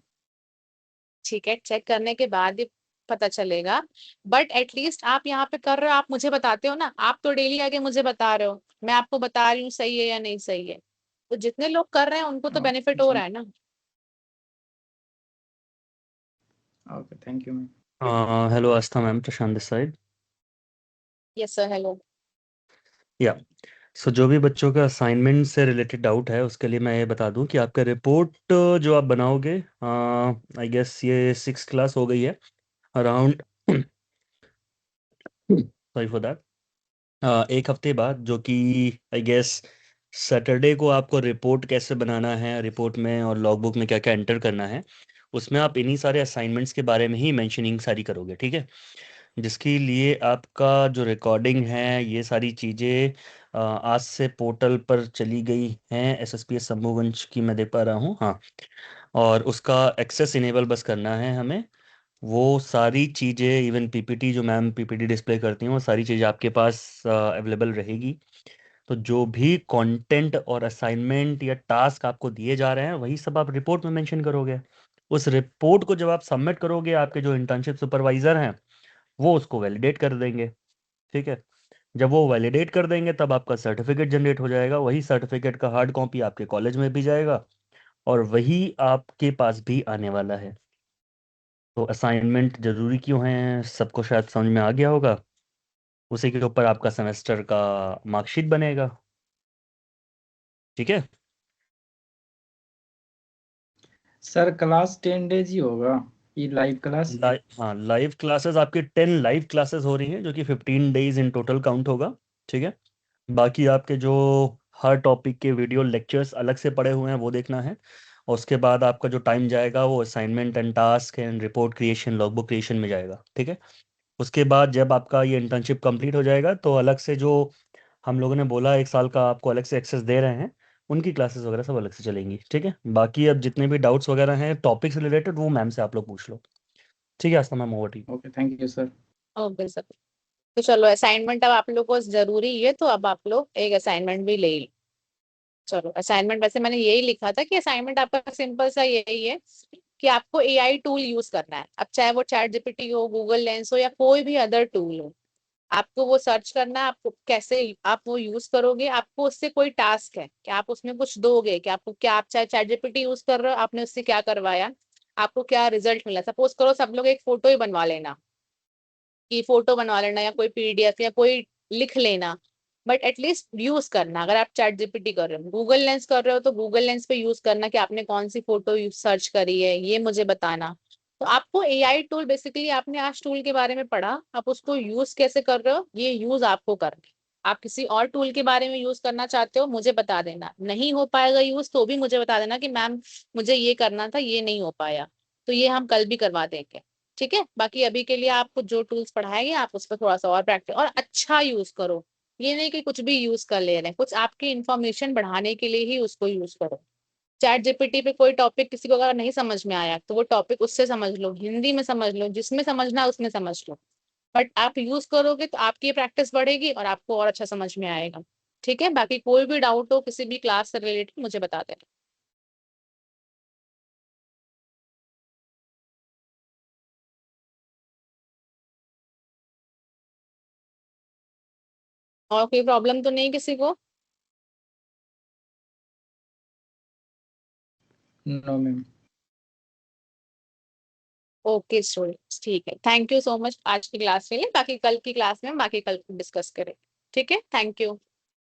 ठीक है, चेक करने के बाद ही पता चलेगा, बट एटलीस्ट आप यहाँ पे कर रहे हो, आप मुझे बताते हो ना, आप तो डेली आके मुझे बता रहे हो, मैं आपको बता रही हूँ सही है या नहीं सही है, तो जितने लोग कर रहे हैं उनको तो बेनिफिट हो जी, रहा है ना। Okay, thank you ma'am. Hello Aastha ma'am, Prashant this side. Yes sir, hello. या सो जो भी बच्चों का असाइनमेंट से रिलेटेड डाउट है उसके लिए मैं ये बता दूं कि आपका रिपोर्ट जो आप बनाओगे, आई गेस ये 6th क्लास हो गई है अराउंड, सॉरी फॉर दैट। एक हफ्ते बाद, जो कि आई गेस सैटरडे को, आपको रिपोर्ट कैसे बनाना है, रिपोर्ट में और लॉगबुक में क्या क्या एंटर करना है, उसमें आप इन्हीं सारे असाइनमेंट्स के बारे में ही मेंशनिंग सारी करोगे, ठीक है। जिसके लिए आपका जो रिकॉर्डिंग है, ये सारी चीज़ें आज से पोर्टल पर चली गई हैं, एसएसपीएस शंभुवंश की मैं देख पा रहा हूँ, हाँ। और उसका एक्सेस इनेबल बस करना है हमें। वो सारी चीज़ें, इवन पीपीटी, जो मैम पीपीटी डिस्प्ले करती हैं, वो सारी चीज़ें आपके पास अवेलेबल रहेगी। तो जो भी कंटेंट और असाइनमेंट या टास्क आपको दिए जा रहे हैं, वही सब आप रिपोर्ट में मेंशन करोगे। उस रिपोर्ट को जब आप सबमिट करोगे, आपके जो इंटर्नशिप सुपरवाइजर हैं वो उसको वैलिडेट कर देंगे, ठीक है। जब वो वैलिडेट कर देंगे तब आपका सर्टिफिकेट जनरेट हो जाएगा, वही सर्टिफिकेट का हार्ड कॉपी आपके कॉलेज में भी जाएगा और वही आपके पास भी आने वाला है। तो असाइनमेंट जरूरी क्यों है, सबको शायद समझ में आ गया होगा। उसी के ऊपर आपका सेमेस्टर का मार्कशीट बनेगा, ठीक है। सर क्लास 10 डेज ही होगा ये लाइव क्लास? हाँ, लाइव क्लासेस आपकी 10 लाइव क्लासेस हो रही हैं, जो कि 15 डेज इन टोटल काउंट होगा, ठीक है। बाकी आपके जो हर टॉपिक के वीडियो लेक्चर्स अलग से पड़े हुए हैं वो देखना है। और उसके बाद आपका जो टाइम जाएगा वो assignment and task and report creation, logbook creation में जाएगा, ठीक है। उसके बाद जब आपका ये इंटर्नशिप कंप्लीट हो जाएगा तो अलग से जो हम लोगों ने बोला 1 साल का आपको अलग से एक्सेस दे रहे हैं, उनकी क्लासेस वगैरह सब अलग से चलेंगी, ठीक है। बाकी अब जितने भी डाउट्स वगैरह हैं टॉपिक से रिलेटेड, वो मैम से आप लोग पूछ लो, ठीक है। Aastha ma'am, over to you. Okay, thank you sir. Okay sir. तो चलो, असाइनमेंट अब आप लोग को जरूरी है, तो अब आप लोग एक असाइनमेंट भी ले लो। चलो, असाइनमेंट वैसे मैंने यही लिखा था कि असाइनमेंट आपका सिंपल सा यही है कि आपको एआई टूल यूज करना है, अब चाहे वो चैट जीपीटी हो, गूगल लेंस हो, या कोई भी अदर टूल हो, आपको वो सर्च करना है। आपको कैसे आप वो यूज करोगे, आपको उससे कोई टास्क है कि आप उसमें कुछ दोगे कि आपको क्या, आप चाहे चैट जीपीटी यूज कर रहे हो, आपने उससे क्या करवाया, आपको क्या रिजल्ट मिला। सपोज करो सब लोग एक फोटो ही बनवा लेना, कि फोटो बनवा लेना, या कोई पीडीएफ, या कोई लिख लेना, बट एटलीस्ट यूज करना। अगर आप चैट जीपीटी कर रहे हो, गूगल लेंस कर रहे हो, तो गूगल लेंस पे यूज करना कि आपने कौन सी फोटो सर्च करी है, ये मुझे बताना। तो आपको एआई टूल, बेसिकली आपने आज टूल के बारे में पढ़ा, आप उसको यूज कैसे कर रहे हो, ये यूज आपको करना है। आप किसी और टूल के बारे में यूज करना चाहते हो, मुझे बता देना। नहीं हो पाएगा यूज तो भी मुझे बता देना कि मैम मुझे ये करना था, ये नहीं हो पाया, तो ये हम कल भी करवा देंगे। ठीक है, बाकी अभी के लिए आपको जो टूल्स पढ़ाएंगे आप उस पर थोड़ा सा और प्रैक्टिस और अच्छा यूज करो। ये नहीं कि कुछ भी यूज कर ले रहे हैं, कुछ आपकी इंफॉर्मेशन बढ़ाने के लिए ही उसको यूज करो। चैट जीपीटी पे कोई टॉपिक किसी को अगर नहीं समझ में आया तो वो टॉपिक उससे समझ लो, हिंदी में समझ लो, जिसमें समझना है उसमें समझ लो। बट आप यूज करोगे तो आपकी प्रैक्टिस बढ़ेगी और आपको और अच्छा समझ में आएगा। ठीक है, बाकी कोई भी डाउट हो किसी भी क्लास से रिलेटेड मुझे बता देना। और कोई प्रॉब्लम तो नहीं किसी को? No ma'am. ओके स्टूडेंट्स, ठीक है, थैंक यू सो मच आज की क्लास के लिए। बाकी कल की क्लास में बाकी कल डिस्कस करें। ठीक है, थैंक यू।